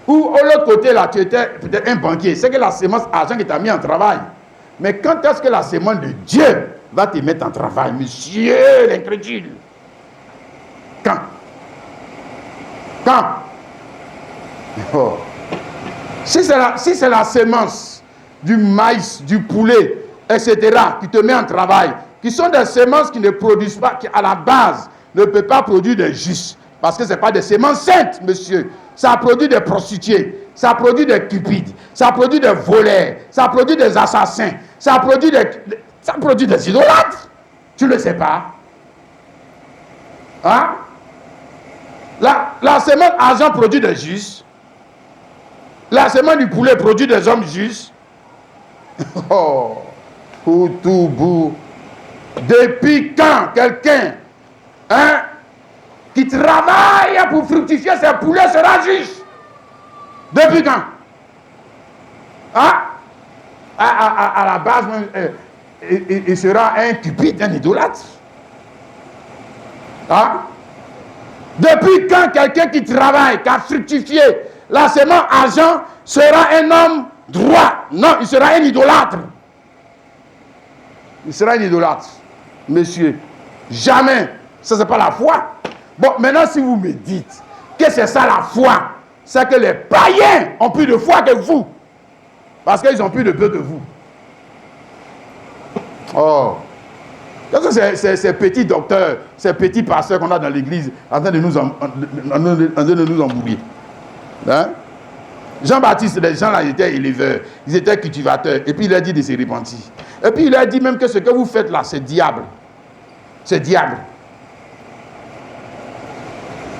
Ou à l'autre côté là, tu étais peut-être un banquier, c'est que la semence argent qui t'a mis en travail. Mais quand est-ce que la semence de Dieu va te mettre en travail, monsieur l'incrédule? Quand? Oh. Si c'est la semence du maïs, du poulet, etc., qui te met en travail, qui sont des semences qui ne produisent pas, qui à la base ne peut pas produire des justes, parce que ce n'est pas des semences saintes, monsieur. Ça produit des prostituées, ça produit des cupides, ça produit des voleurs, ça produit des assassins, ça produit des idolâtres. Tu ne le sais pas? Hein? La semence argent produit des justes. La semence du poulet produit des hommes justes. Oh, Outoubou. Depuis quand quelqu'un qui travaille pour fructifier ses poulets sera juste? Depuis quand? Hein? À la base, il sera un cupide, un idolâtre. Hein? Depuis quand quelqu'un qui travaille, qui a fructifié la semence argent sera un homme droit? Non, il sera un idolâtre. Il sera un idolâtre. Monsieur, jamais. Ça, c'est pas la foi. Bon, maintenant, si vous me dites que c'est ça la foi, c'est que les païens ont plus de foi que vous. Parce qu'ils ont plus de peu que vous. Oh. Qu'est-ce que ces petits docteurs, ces petits pasteurs qu'on a dans l'église en train de nous embrouiller? Hein? Jean-Baptiste, les gens là, ils étaient éleveurs, ils étaient cultivateurs, et puis il a dit de se repentir. Et puis il a dit même que ce que vous faites là, c'est diable. C'est diable.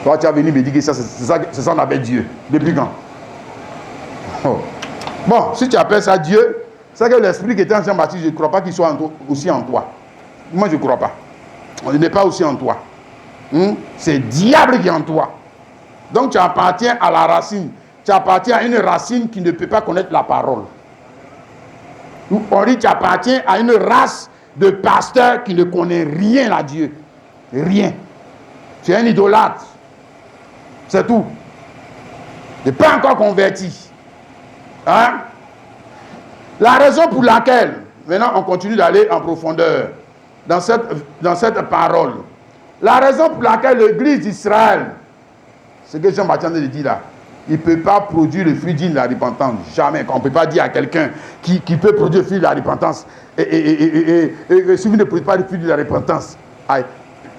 Toi, tu as venu me dire que c'est ça qu'on appelle Dieu. Depuis quand? Oh. Bon, si tu appelles ça Dieu, c'est que l'esprit qui était en Jean-Baptiste, je ne crois pas qu'il soit aussi en toi. Moi, je ne crois pas. Il n'est pas aussi en toi. C'est diable qui est en toi. Donc, tu appartiens à la racine. Tu appartiens à une racine qui ne peut pas connaître la parole. On dit que tu appartiens à une race de pasteurs qui ne connaît rien à Dieu. Rien. Tu es un idolâtre. C'est tout. Tu n'es pas encore converti. Hein? La raison pour laquelle, maintenant on continue d'aller en profondeur dans cette parole. La raison pour laquelle l'église d'Israël, ce que Jean-Baptiste a dit là, il ne peut pas produire le fruit digne de la repentance. Jamais. On ne peut pas dire à quelqu'un qui peut produire le fruit de la repentance. Et si vous ne produisez pas le fruit de la repentance, aïe.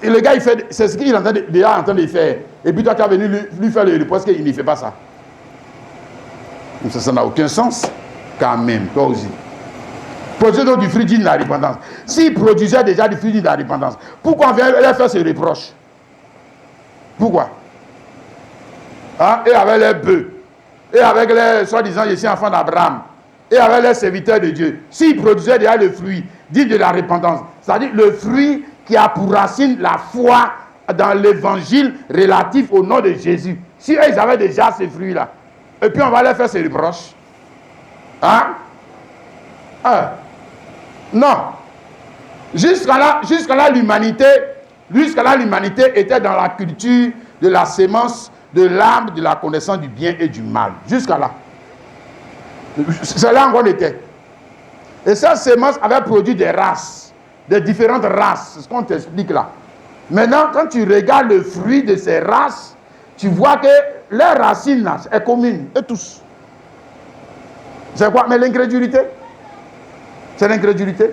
Et le gars, c'est ce qu'il est déjà en train de faire. Et puis toi, tu es venu lui faire le reproche qu'il ne fait pas ça. Donc ça n'a aucun sens. Quand même, toi aussi. Produisez donc du fruit digne de la repentance. S'il produisait déjà du fruit digne de la repentance, pourquoi on vient leur faire ce reproche? Pourquoi? Hein? Et avec les bœufs, et avec les soi-disant, je suis enfant d'Abraham, et avec les serviteurs de Dieu, s'ils produisaient déjà le fruit digne de la repentance, c'est-à-dire le fruit qui a pour racine la foi dans l'évangile relatif au nom de Jésus, si eux, ils avaient déjà ces fruits-là, et puis on va leur faire ces reproches. Hein? Non. Jusqu'à là, l'humanité était dans la culture de la sémence, de l'arbre, de la connaissance du bien et du mal. Jusqu'à là. C'est là où on était. Et cette sémence avait produit des races, des différentes races. C'est ce qu'on t'explique là. Maintenant, quand tu regardes le fruit de ces races, tu vois que leur racine là, est commune, et tous. C'est quoi? Mais l'incrédulité. C'est l'incrédulité.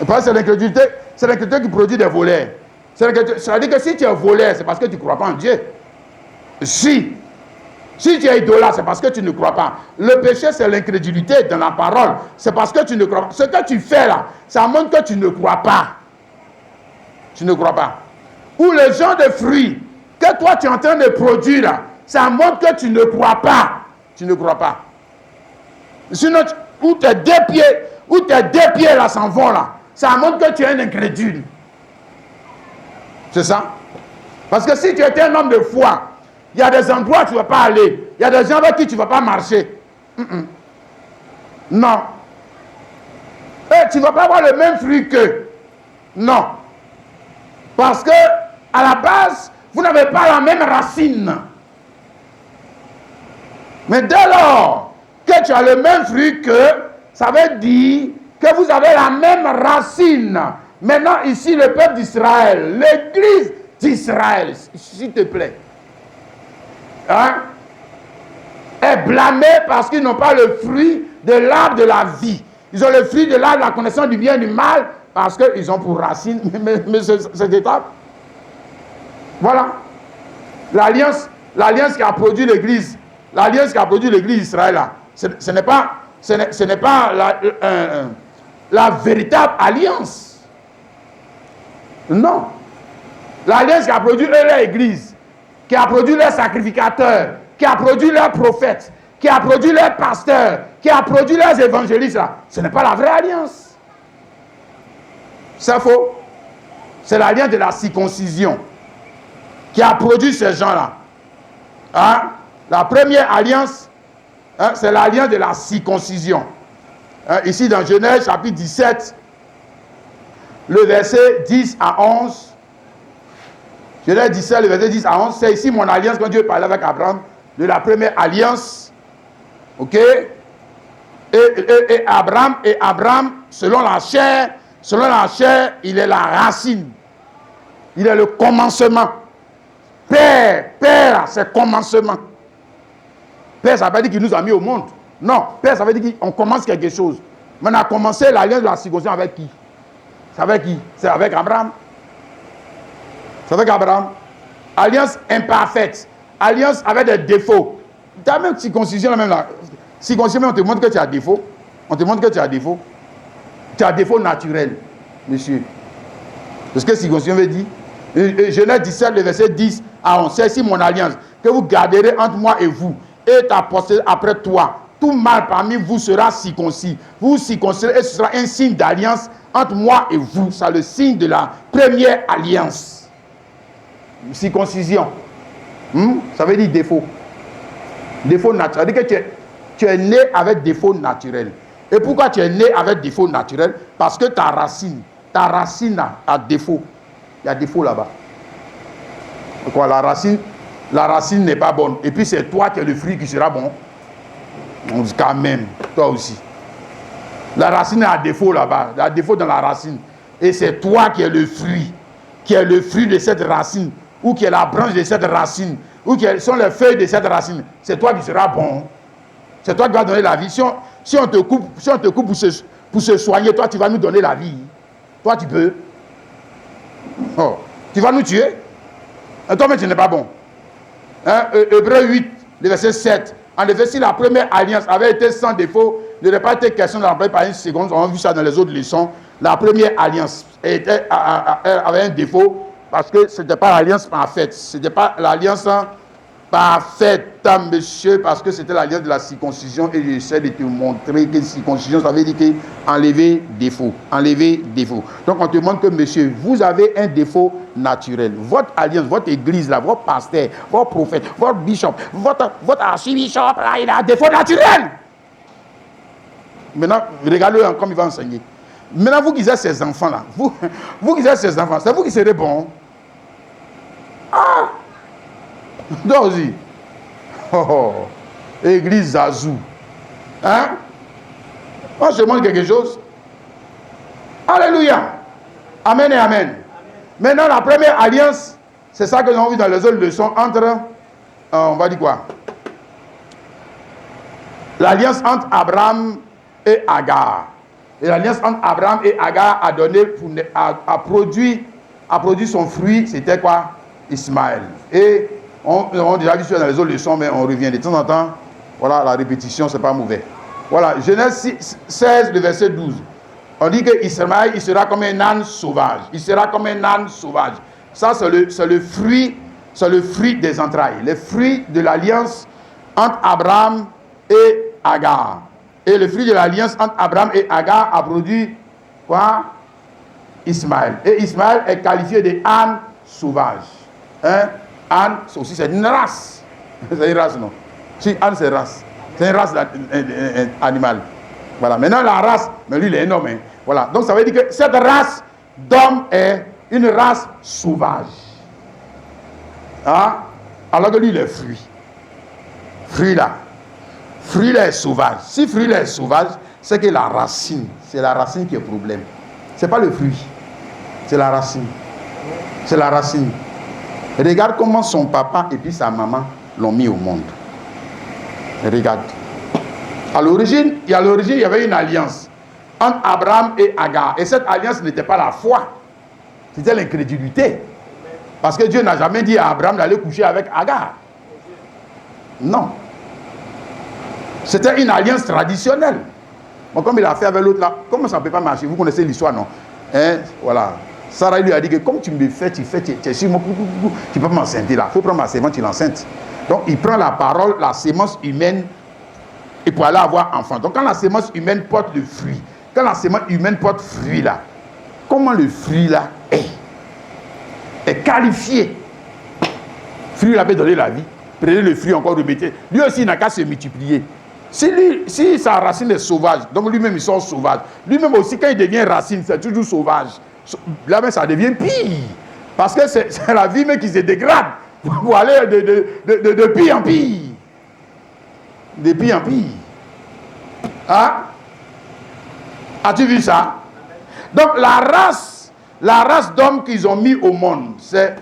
Et parce que c'est l'incrédulité qui produit des voleurs. C'est-à-dire que si tu es voleur, c'est parce que tu ne crois pas en Dieu. Si tu es idolâtre, c'est parce que tu ne crois pas. Le péché, c'est l'incrédulité dans la parole. C'est parce que tu ne crois pas. Ce que tu fais là, ça montre que tu ne crois pas. Tu ne crois pas. Ou le genre de fruits que toi tu es en train de produire là, ça montre que tu ne crois pas. Tu ne crois pas. Sinon, où tes deux pieds là s'en vont là, ça montre que tu es un incrédule. C'est ça? Parce que si tu étais un homme de foi, il y a des endroits où tu ne vas pas aller. Il y a des gens avec qui tu ne vas pas marcher. Non. Et tu ne vas pas avoir le même fruit qu'eux. Non. Parce que, à la base, vous n'avez pas la même racine. Mais dès lors que tu as le même fruit qu'eux, ça veut dire que vous avez la même racine. Maintenant, ici, le peuple d'Israël, l'église d'Israël, s'il te plaît, hein, est blâmée parce qu'ils n'ont pas le fruit de l'arbre de la vie. Ils ont le fruit de l'arbre de la connaissance du bien et du mal parce qu'ils ont pour racine, mais cette étape. Voilà. L'alliance qui a produit l'église, l'alliance qui a produit l'église d'Israël, ce n'est pas la véritable alliance. Non. L'alliance qui a produit l'église, qui a produit les sacrificateurs, qui a produit leurs prophètes, qui a produit leurs pasteurs, qui a produit leurs évangélistes, ce n'est pas la vraie alliance. C'est faux. C'est l'alliance de la circoncision qui a produit ces gens-là. Hein? La première alliance, hein, c'est l'alliance de la circoncision. Hein, ici dans Genèse chapitre 17, le verset 10 à 11. Genèse 17, le verset 10 à 11. C'est ici mon alliance quand Dieu parlait avec Abraham de la première alliance. Ok? Et Abraham, selon la chair, il est la racine. Il est le commencement. Père, c'est commencement. Père, ça veut dire qu'il nous a mis au monde. Non, Père, ça veut dire qu'on commence quelque chose. Mais on a commencé l'alliance de la circoncision avec qui? C'est avec qui? C'est avec Abraham. C'est avec Abraham. Alliance imparfaite. Alliance avec des défauts. Tu as même circoncision, même là. Circoncision, on te montre que tu as défaut. On te montre que tu as défaut. Tu as défaut naturel, monsieur. C'est ce que circoncision veut dire. Genèse 17, le verset 10 à 11. C'est ici mon alliance que vous garderez entre moi et vous, et ta postérité après toi. Tout mâle parmi vous sera circoncis. Vous circoncirez et ce sera un signe d'alliance entre moi et vous. C'est le signe de la première alliance. Circoncision. Ça veut dire défaut. Défaut naturel. Ça veut dire que tu es né avec défaut naturel. Et pourquoi tu es né avec défaut naturel? Parce que ta racine a défaut. Il y a défaut là-bas. Quoi, la racine n'est pas bonne. Et puis c'est toi qui es le fruit qui sera bon. On dit quand même, toi aussi. La racine a défaut là-bas. Il y a défaut dans la racine. Et c'est toi qui es le fruit. Qui est le fruit de cette racine. Ou qui est la branche de cette racine. Ou qui sont les feuilles de cette racine. C'est toi qui seras bon. C'est toi qui vas donner la vie. Si on te coupe pour se soigner, toi tu vas nous donner la vie. Toi tu peux. Oh, tu vas nous tuer. Et toi-même tu n'es pas bon. Hein? Hébreux 8, le verset 7. En effet, si la première alliance avait été sans défaut, il n'aurait pas été question de l'employer par une seconde. On a vu ça dans les autres leçons. La première alliance avait un défaut parce que ce n'était pas l'alliance parfaite. Ce n'était pas l'alliance parfaite, monsieur, parce que c'était l'alliance de la circoncision. Et j'essaie de te montrer que circoncision, ça veut dire enlever défaut. Enlever défaut. Donc on te montre que, monsieur, vous avez un défaut naturel. Votre alliance, votre église, là, votre pasteur, votre prophète, votre bishop, votre archibishop, là, il a un défaut naturel. Maintenant, regardez comme il va enseigner. Maintenant, vous qui êtes ces enfants-là, vous qui êtes ces enfants, c'est vous qui serez bons. Ah! Donc aussi. Église Zazou. Hein? Moi, je demande quelque chose. Alléluia. Amen et amen. Maintenant, la première alliance, c'est ça que nous avons vu dans les autres leçons entre, on va dire quoi? L'alliance entre Abraham et Agar. Et l'alliance entre Abraham et Agar a produit son fruit, c'était quoi? Ismaël. Et on a déjà vu ça dans les autres leçons, mais on revient de temps en temps. Voilà, la répétition, c'est pas mauvais. Voilà, Genèse 16, le verset 12. On dit que Ismaël, il sera comme un âne sauvage. Il sera comme un âne sauvage. Ça, c'est le fruit des entrailles. Le fruit de l'alliance entre Abraham et Agar. Et le fruit de l'alliance entre Abraham et Agar a produit quoi? Ismaël. Et Ismaël est qualifié de âne sauvage. Hein? Âne, aussi, c'est une race. C'est une race, non? Si, âne, c'est race. C'est une race animale. Voilà. Maintenant, la race, mais lui, il est énorme. Hein? Voilà. Donc, ça veut dire que cette race d'homme est une race sauvage. Hein? Alors que lui, il est fruit. Fruit là. Fruit là est sauvage. Si fruit là est sauvage, c'est que la racine, c'est la racine qui est problème. C'est pas le fruit. C'est la racine. C'est la racine. Regarde comment son papa et puis sa maman l'ont mis au monde. Regarde. À l'origine, il y avait une alliance entre Abraham et Agar. Et cette alliance n'était pas la foi. C'était l'incrédulité. Parce que Dieu n'a jamais dit à Abraham d'aller coucher avec Agar. Non. C'était une alliance traditionnelle. Bon, comme il a fait avec l'autre là, comment ça ne peut pas marcher? Vous connaissez l'histoire, non? Hein? Voilà. Sarah lui a dit que comme tu me fais, tu es sur moi, tu ne peux pas m'enceinter là. Il faut prendre ma sémence, tu l'enceintes. Donc il prend la parole, la sémence humaine, et pour aller avoir enfant. Donc quand la sémence humaine porte le fruit, quand la sémence humaine porte fruit là, comment le fruit là est qualifié? Fruit là peut donner la vie. Prenez le fruit encore, remettez. Lui aussi il n'a qu'à se multiplier. Si sa racine est sauvage, donc lui-même il sort sauvage. Lui-même aussi quand il devient racine, c'est toujours sauvage. Là même ça devient pire. Parce que c'est la vie même qui se dégrade pour aller de pire en pire. De pire en pire. Hein? As-tu vu ça? Donc la race d'hommes qu'ils ont mis au monde, c'est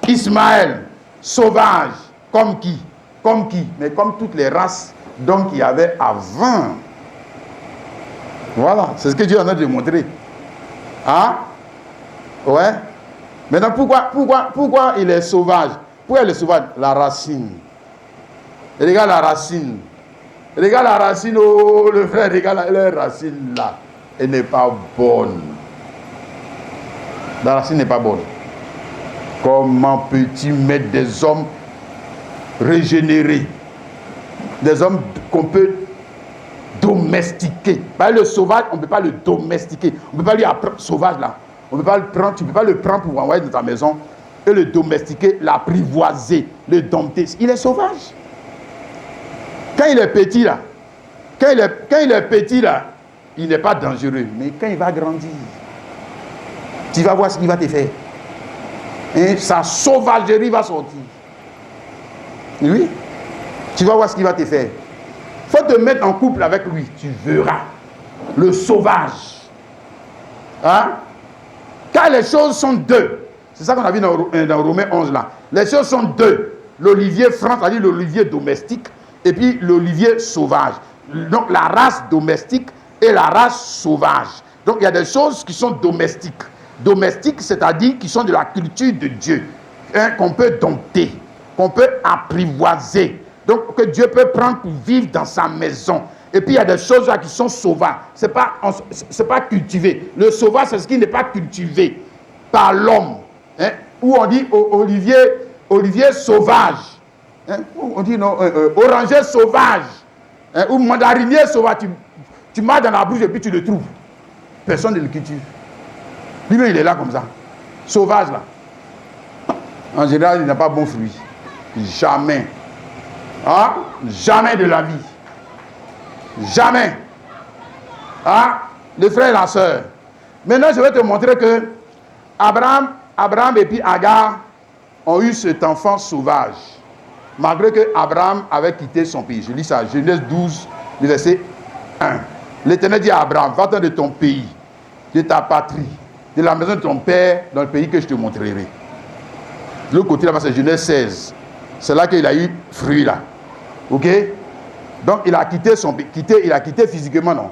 Ismaël, sauvage, comme qui? Comme qui? Mais comme toutes les races d'hommes qu'il y avait avant. Voilà, c'est ce que Dieu en a démontré. Hein? Ouais. Maintenant, pourquoi il est sauvage? Pourquoi il est sauvage? La racine. Regarde la racine. Regarde la racine, oh, le frère, regarde la racine là. Elle n'est pas bonne. La racine n'est pas bonne. Comment peux-tu mettre des hommes régénérés? Des hommes qu'on peut domestiquer. Le sauvage, on ne peut pas le domestiquer. On ne peut pas lui apprendre, sauvage là. On peut pas le prendre, tu ne peux pas le prendre pour envoyer dans ta maison et le domestiquer, l'apprivoiser, le dompter. Il est sauvage. Quand il est petit là, quand il est petit là, il n'est pas dangereux. Mais quand il va grandir, tu vas voir ce qu'il va te faire. Et sa sauvagerie va sortir. Oui. Tu vas voir ce qu'il va te faire. Il faut te mettre en couple avec lui. Tu verras. Le sauvage. Hein? Car les choses sont deux. C'est ça qu'on a vu dans Romains 11 là. Les choses sont deux. L'olivier franc, c'est-à-dire l'olivier domestique, et puis l'olivier sauvage. Donc la race domestique et la race sauvage. Donc il y a des choses qui sont domestiques. Domestiques, c'est-à-dire qui sont de la culture de Dieu. Hein, qu'on peut dompter, qu'on peut apprivoiser. Donc que Dieu peut prendre pour vivre dans sa maison. Et puis il y a des choses là qui sont sauvages. C'est pas cultivé. Le sauvage, c'est ce qui n'est pas cultivé par l'homme. Hein? Où on dit olivier sauvage. Hein? On dit non, oranger sauvage. Hein? Ou mandarinier sauvage. Tu marches dans la bouche et puis tu le trouves. Personne ne le cultive. Lui-même il est là comme ça. Sauvage là. En général, il n'a pas bon fruit. Jamais. Hein? Jamais de la vie. Jamais. Ah, les frères et la sœur. Maintenant, je vais te montrer que Abraham et puis Agar ont eu cet enfant sauvage. Malgré que Abraham avait quitté son pays. Je lis ça, Genèse 12, le verset 1. L'Éternel dit à Abraham, va-t'en de ton pays, de ta patrie, de la maison de ton père, dans le pays que je te montrerai. De l'autre côté, là-bas, c'est Genèse 16. C'est là qu'il a eu fruit, là. Ok? Donc, il a quitté son pays. Il a quitté physiquement, non?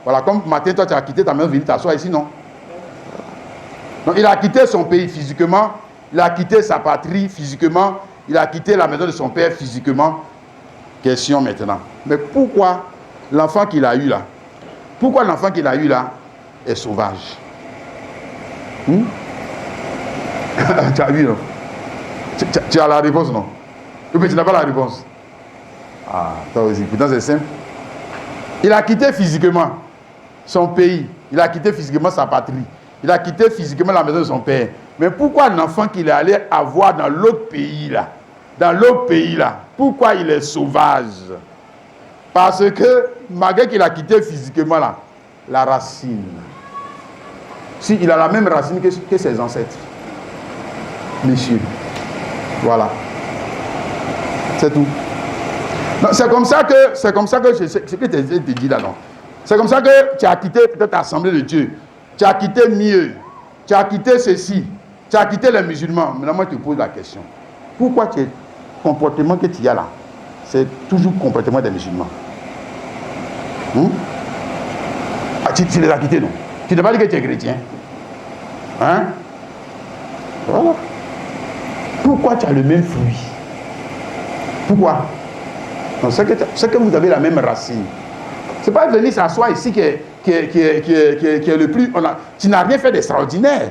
Voilà, comme matin, toi, tu as quitté ta maison, venir t'asseoir ici, non? Donc, il a quitté son pays physiquement. Il a quitté sa patrie physiquement. Il a quitté la maison de son père physiquement. Question maintenant. Mais pourquoi l'enfant qu'il a eu là, est sauvage? Tu as vu, non? Tu as la réponse, non? Ou bien tu n'as pas la réponse? Ah, toi aussi. Pourtant, c'est simple. Il a quitté physiquement son pays. Il a quitté physiquement sa patrie. Il a quitté physiquement la maison de son père. Mais pourquoi un enfant qu'il est allé avoir dans l'autre pays là, pourquoi il est sauvage? Parce que malgré qu'il a quitté physiquement là, la racine. Si il a la même racine que ses ancêtres. Messieurs. Voilà. C'est tout. C'est comme ça que ce que tu dis là, non. C'est comme ça que tu as quitté peut-être l'Assemblée de Dieu. Tu as quitté mieux. Tu as quitté ceci. Tu as quitté les musulmans. Maintenant, moi, je te pose la question. Pourquoi le comportement que tu as là, c'est toujours le comportement des musulmans? Tu les as quittés, non? Tu n'as pas dit que tu es chrétien. Hein? Voilà. Pourquoi tu as le même fruit? Pourquoi? C'est que vous avez la même racine. Ce n'est pas venir s'asseoir ici qui est le plus... tu n'as rien fait d'extraordinaire.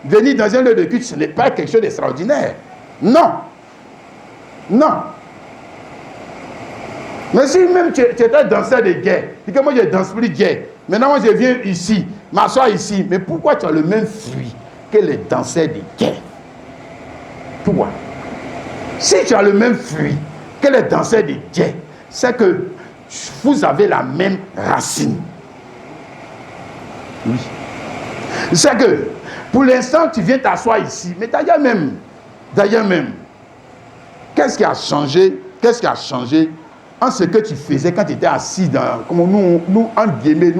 Venir dans un lieu de culte, ce n'est pas quelque chose d'extraordinaire. Non. Non. Mais si même tu étais danseur de guerre, et que moi je ne danse plus de guerre, maintenant moi je viens ici, m'asseoir ici, mais pourquoi tu as le même fruit que les danseurs de guerre? Pourquoi? Si tu as le même fruit que les danseurs de guerre, c'est que vous avez la même racine. Oui. C'est que, pour l'instant, tu viens t'asseoir ici, mais d'ailleurs même, qu'est-ce qui a changé en ce que tu faisais quand tu étais assis dans, comme nous en guillemets,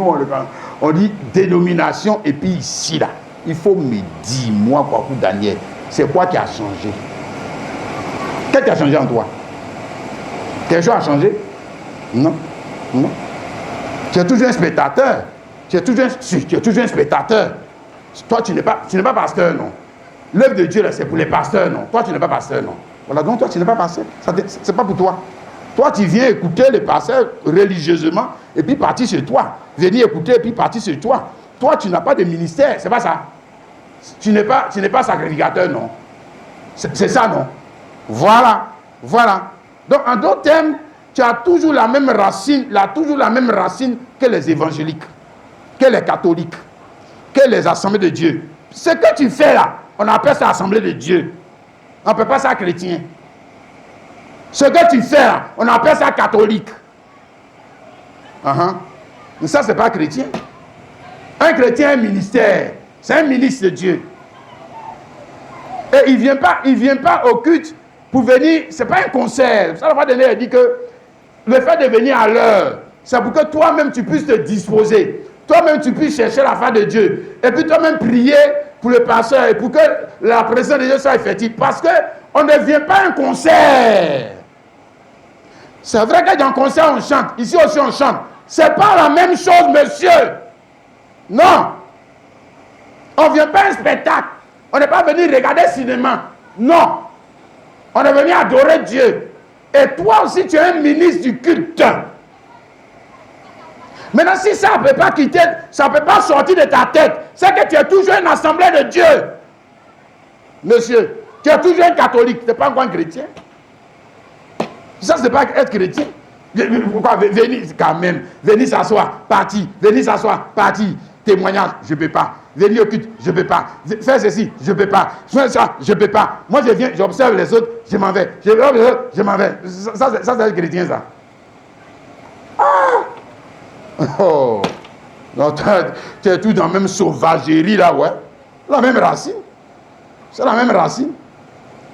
on dit dénomination, et puis ici, là, il faut me dire, moi, Kwaku Daniel, c'est quoi qui a changé? Qu'est-ce qui a changé en toi? Quelque chose a changé? Non. Non. Tu es toujours un spectateur. Tu es toujours un spectateur. Toi, tu n'es pas pasteur, non. L'œuvre de Dieu, là, c'est pour les pasteurs, non. Toi, tu n'es pas pasteur, non. Voilà, donc toi, tu n'es pas pasteur. C'est pas pour toi. Toi, tu viens écouter les pasteurs religieusement et puis partir chez toi. Venir écouter et puis partir chez toi. Toi, tu n'as pas de ministère, c'est pas ça. Tu n'es pas sacrificateur, non. C'est ça, non. Voilà. Donc, en d'autres termes, tu as toujours la même racine, que les évangéliques, que les catholiques, que les assemblées de Dieu. Ce que tu fais là, on appelle ça assemblée de Dieu. On n'appelle pas ça chrétien. Ce que tu fais là, on appelle ça catholique. Mais ça, c'est pas chrétien. Un chrétien est un ministère. C'est un ministre de Dieu. Et il vient pas au culte pour venir. C'est pas un concert. Ça, la fois dernière, il dit que le fait de venir à l'heure, c'est pour que toi-même tu puisses te disposer. Toi-même tu puisses chercher la face de Dieu. Et puis toi-même prier pour le pasteur et pour que la présence de Dieu soit effective. Parce qu'on ne vient pas à un concert. C'est vrai que dans un concert on chante. Ici aussi on chante. C'est pas la même chose, monsieur. Non. On ne vient pas à un spectacle. On n'est pas venu regarder le cinéma. Non. On est venu adorer Dieu. Et toi aussi, tu es un ministre du culte. Maintenant, si ça ne peut pas quitter, ça ne peut pas sortir de ta tête, c'est que tu es toujours une assemblée de Dieu. Monsieur, tu es toujours un catholique, tu n'es pas encore un chrétien. Ça, ce n'est pas être chrétien. Pourquoi venir quand même, venir s'asseoir, parti, venir s'asseoir, parti, témoignage, je ne peux pas. Venir au culte, je ne peux pas. Faire ceci, je ne peux pas. Faire ça, je ne peux pas. Moi, je viens, j'observe les autres, je m'en vais. Je m'en vais. Ça c'est le chrétien, ça. Oh. Non, tu es tout dans la même sauvagerie, là, ouais. La même racine. C'est la même racine.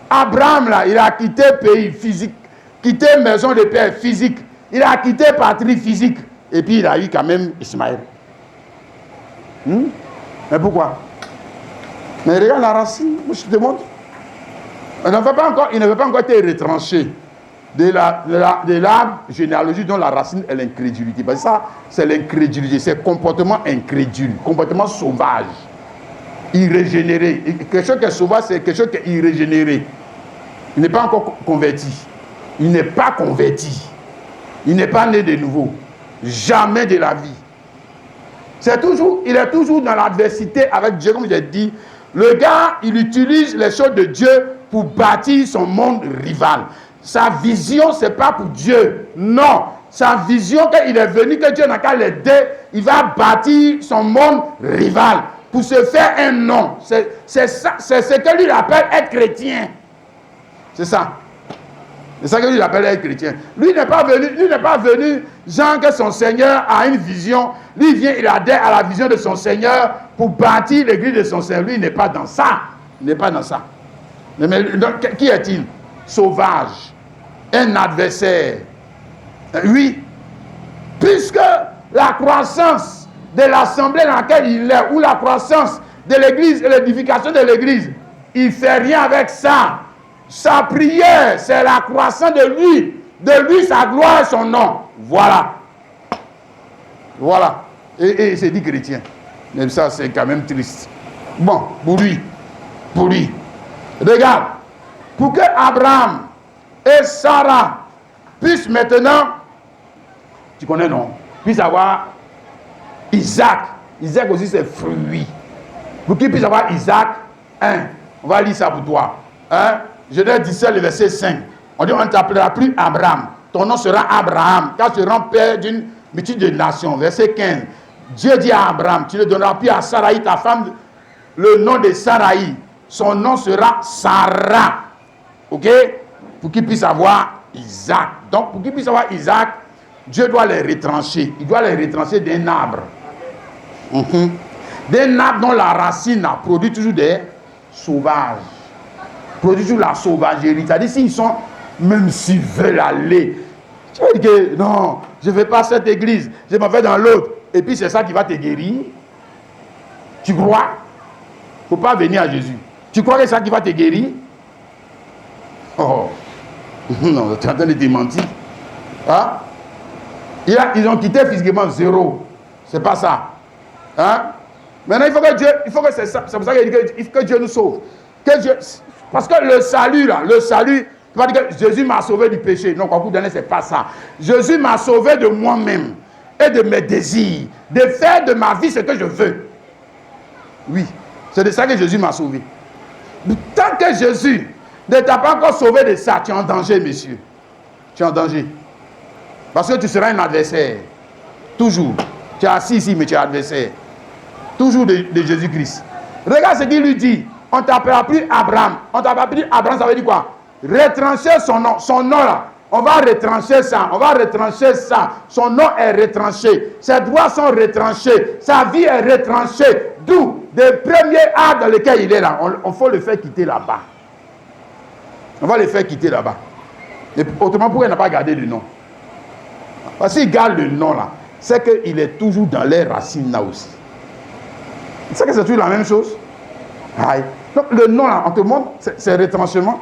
Abraham, là, il a quitté pays physique, quitté maison de père physique. Il a quitté patrie physique. Et puis, il a eu quand même Ismaël. Mais pourquoi? Mais regarde la racine, moi je te demande. Il ne veut pas encore être retranché de l'arbre généalogie dont la racine est l'incrédulité. Parce que ça, c'est l'incrédulité, c'est comportement incrédule, comportement sauvage, irrégénéré. Quelque chose qui est sauvage, c'est quelque chose qui est irrégénéré. Il n'est pas encore converti. Il n'est pas converti. Il n'est pas né de nouveau. Jamais de la vie. Il est toujours dans l'adversité avec Dieu, comme j'ai dit. Le gars, il utilise les choses de Dieu pour bâtir son monde rival. Sa vision, ce n'est pas pour Dieu. Non. Sa vision, qu'il est venu, que Dieu n'a qu'à l'aider, il va bâtir son monde rival. pour se faire un nom. C'est ce que lui appelle être chrétien. C'est ça. C'est ça que lui appelle être chrétien. Lui n'est pas venu, genre que son Seigneur a une vision. Lui vient, il adhère à la vision de son Seigneur pour bâtir l'église de son Seigneur. Lui, il n'est pas dans ça. Il n'est pas dans ça. Mais donc, qui est-il? Sauvage. Un adversaire. Oui. Puisque la croissance de l'assemblée dans laquelle il est, ou la croissance de l'église et l'édification de l'église, il ne fait rien avec ça. Sa prière, c'est la croissance de lui, sa gloire et son nom. Voilà. Voilà. Et c'est dit chrétien. Même ça, c'est quand même triste. Bon, pour lui. Regarde. Pour que Abraham et Sarah puissent maintenant, tu connais non, puissent avoir Isaac. Isaac aussi c'est fruit. Pour qu'ils puissent avoir Isaac, on va lire ça pour toi. Genèse 17, le verset 5. On dit, on ne t'appellera plus Abraham. Ton nom sera Abraham, car tu seras père d'une multitude de nations. Verset 15. Dieu dit à Abraham, tu ne donneras plus à Sarai, ta femme, le nom de Sarai. Son nom sera Sarah. Ok? Pour qu'il puisse avoir Isaac. Donc, pour qu'il puisse avoir Isaac, Dieu doit les retrancher. Il doit les retrancher d'un arbre. D'un arbre dont la racine a produit toujours des sauvages. Produit toujours la sauvagerie. C'est-à-dire, s'ils sont, même s'ils veulent aller, tu vas dire que non, je ne vais pas à cette église, je m'en vais dans l'autre. Et puis c'est ça qui va te guérir. Tu crois? Il ne faut pas venir à Jésus. Tu crois que c'est ça qui va te guérir? Oh, non, tu es en train de te mentir. Hein? Ils ont quitté physiquement zéro. C'est pas ça. Hein? Maintenant, il faut que c'est ça. C'est pour ça qu'il dit que Dieu nous sauve. Parce que le salut, tu vas dire que Jésus m'a sauvé du péché. Non, quand vous donnez, c'est pas ça. Jésus m'a sauvé de moi-même et de mes désirs, de faire de ma vie ce que je veux. Oui, c'est de ça que Jésus m'a sauvé. Tant que Jésus ne t'a pas encore sauvé de ça, tu es en danger, monsieur. Tu es en danger. Parce que tu seras un adversaire. Toujours. Tu es assis ici, mais tu es adversaire. Toujours de Jésus-Christ. Regarde ce qu'il lui dit. On ne t'appellera plus Abraham. On ne t'appellera plus Abraham, ça veut dire quoi? Retrancher son nom. Son nom là. On va retrancher ça. On va retrancher ça. Son nom est retranché. Ses droits sont retranchés. Sa vie est retranchée. D'où? Des premiers arts dans lesquels il est là. On faut le faire quitter là-bas. On va le faire quitter là-bas. Et autrement, pourquoi il n'a pas gardé le nom? Parce qu'il garde le nom là. C'est qu'il est toujours dans les racines là aussi. C'est que c'est toujours la même chose. Aïe. Donc le nom là, on te montre, c'est retranchement.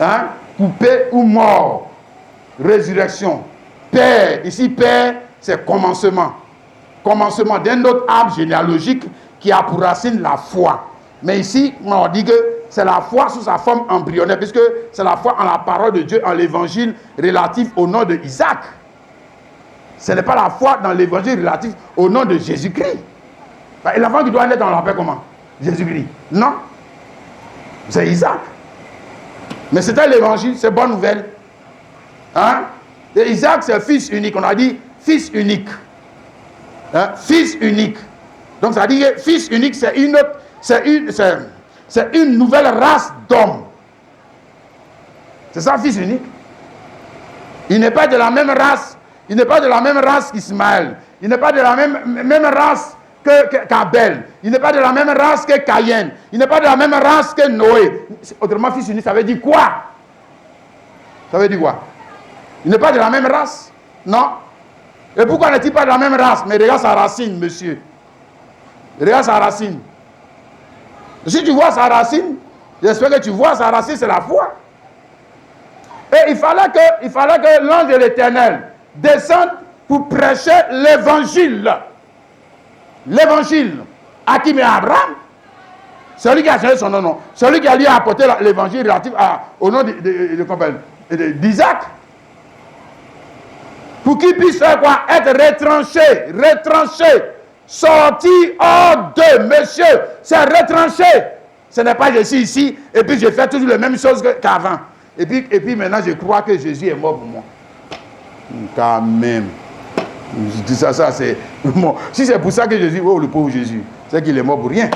Hein? Coupé ou mort. Résurrection. Père. Ici, Père, c'est commencement. Commencement d'un autre arbre généalogique qui a pour racine la foi. Mais ici, on dit que c'est la foi sous sa forme embryonnaire, puisque c'est la foi en la parole de Dieu, en l'évangile relatif au nom de Isaac. Ce n'est pas la foi dans l'évangile relatif au nom de Jésus-Christ. Et l'enfant qui doit naître, on l'appelle comment? Jésus-Christ. Non. C'est Isaac. Mais c'était l'évangile, c'est bonne nouvelle. Hein? Et Isaac, c'est fils unique. On a dit fils unique. Hein? Fils unique. Donc ça dit que fils unique, c'est une nouvelle race d'hommes. C'est ça, fils unique. Il n'est pas de la même race. Il n'est pas de la même race qu'Ismaël. Il n'est pas de la même race qu'Abel. Il n'est pas de la même race que Caïn. Il n'est pas de la même race que Noé. Autrement, fils unique, ça veut dire quoi? Ça veut dire quoi? Il n'est pas de la même race. Non. Et pourquoi n'est-il pas de la même race? Mais regarde sa racine, monsieur. Regarde sa racine. Si tu vois sa racine, j'espère que tu vois sa racine, c'est la foi. Et il fallait que l'ange de l'Éternel descende pour prêcher l'évangile. L'évangile. À qui? Mais à Abraham. Celui qui a changé son nom, non. Celui qui a lui apporté l'évangile relatif au nom d'Isaac. Pour qu'il puisse faire quoi? Être retranché. Sorti hors de, monsieur. C'est retranché. Ce n'est pas je suis ici et puis je fais toujours les mêmes choses qu'avant. Et puis maintenant je crois que Jésus est mort pour moi. Quand même. Je dis ça c'est bon. Si c'est pour ça que Jésus, oh le pauvre Jésus. c'est qu'il est mort pour rien.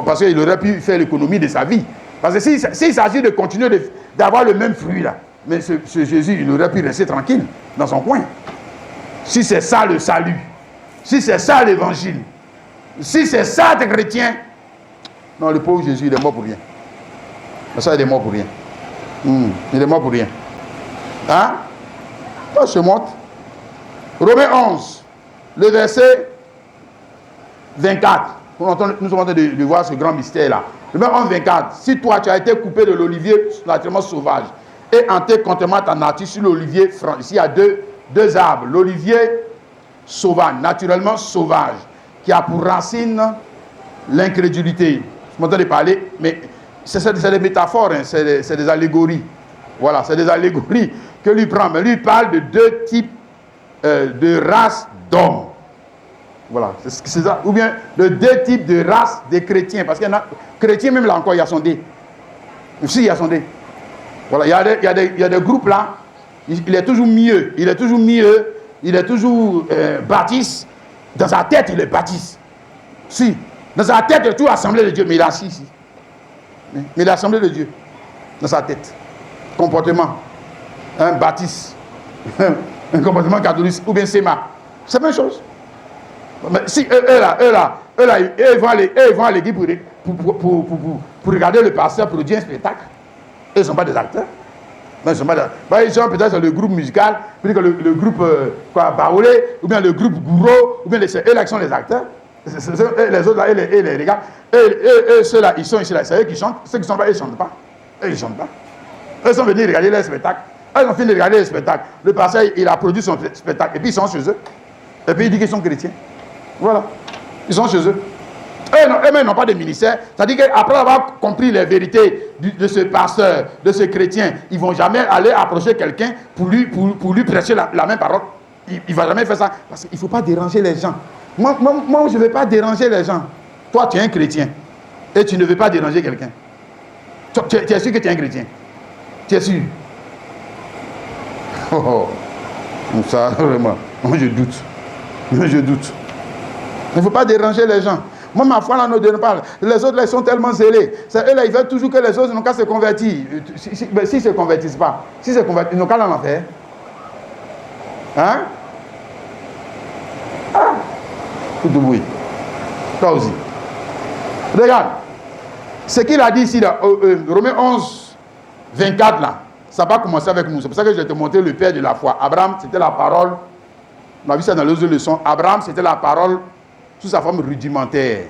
Parce qu'il aurait pu faire l'économie de sa vie. Parce que s'il s'agit de continuer d'avoir le même fruit là, mais ce Jésus, il aurait pu rester tranquille dans son coin. Si c'est ça le salut, si c'est ça l'évangile, si c'est ça être chrétien, non, le pauvre Jésus, il est mort pour rien. Ça, il est mort pour rien. Il est mort pour rien. Hein? Ça se montre. Romains 11, le verset 24. Nous sommes en train de voir ce grand mystère-là. Romains 11, 24. Si toi, tu as été coupé de l'olivier naturellement sauvage et hanté contrairement à ta nature sur l'olivier franc, ici il y a deux arbres. L'olivier sauvage, naturellement sauvage, qui a pour racine l'incrédulité. Je m'entends de parler, mais c'est des métaphores, hein, c'est des allégories. Voilà, c'est des allégories que lui prend. Mais lui parle de deux types de races d'hommes. Voilà, c'est ça. Ou bien de deux types de races des chrétiens. Parce qu'il y en a, chrétiens même là encore, il y a son dé. Aussi, il y a son dé. Voilà, il y a des groupes là, il est toujours mieux. Il est toujours mieux. Il est toujours baptiste. Dans sa tête, il est baptiste. Si. Dans sa tête, il est toujours assemblée de Dieu. Mais il est assis ici. Mais il est assemblée de Dieu. Dans sa tête. Comportement. Un baptiste. Un comportement catholique. Ou bien SEMA. C'est la même chose. Mais si eux vont à l'église pour regarder le pasteur produire un spectacle. Eux ne sont pas des acteurs. Non, ils sont pas des... Ils sont peut-être le groupe musical, puis le groupe Baoulé, ou bien le groupe Gouro, ou bien eux là qui sont les acteurs. Les autres là, ils les regardent. Ceux-là, ils sont ici là, c'est eux qui chantent. Ceux qui ne sont pas, ils ne chantent pas. Eux, ils ne chantent pas. Eux sont venus regarder leur spectacle. Ils ont fini de regarder le spectacle. Le pasteur, il a produit son spectacle. Et puis ils sont chez eux. Et puis il dit qu'ils sont chrétiens. Voilà. Ils sont chez eux. Eux-mêmes n'ont pas de ministère. C'est-à-dire qu'après avoir compris les vérités de ce pasteur, de ce chrétien, ils ne vont jamais aller approcher quelqu'un pour lui prêcher la même parole. Il ne va jamais faire ça. Parce qu'il ne faut pas déranger les gens. Moi je ne veux pas déranger les gens. Toi, tu es un chrétien. Et tu ne veux pas déranger quelqu'un. Tu es sûr que tu es un chrétien. Tu es sûr. Ça, vraiment. Moi, je doute. Je doute. Il ne faut pas déranger les gens. Moi, ma foi, là, ne donne pas. Les autres, là, ils sont tellement zélés. Eux, là, ils veulent toujours que les autres n'ont qu'à se convertir. S'ils ne se convertissent pas, s'ils se convertissent, ils n'ont qu'à l'en faire. Hein? Ah! Tout de bruit. Toi aussi. Regarde. Ce qu'il a dit ici, là, Romains 11, 24, là, ça va commencer avec nous. C'est pour ça que je vais te montrer le père de la foi. Abraham, c'était la parole. On a vu ça dans les autres leçons. Abraham, c'était la parole sous sa forme rudimentaire.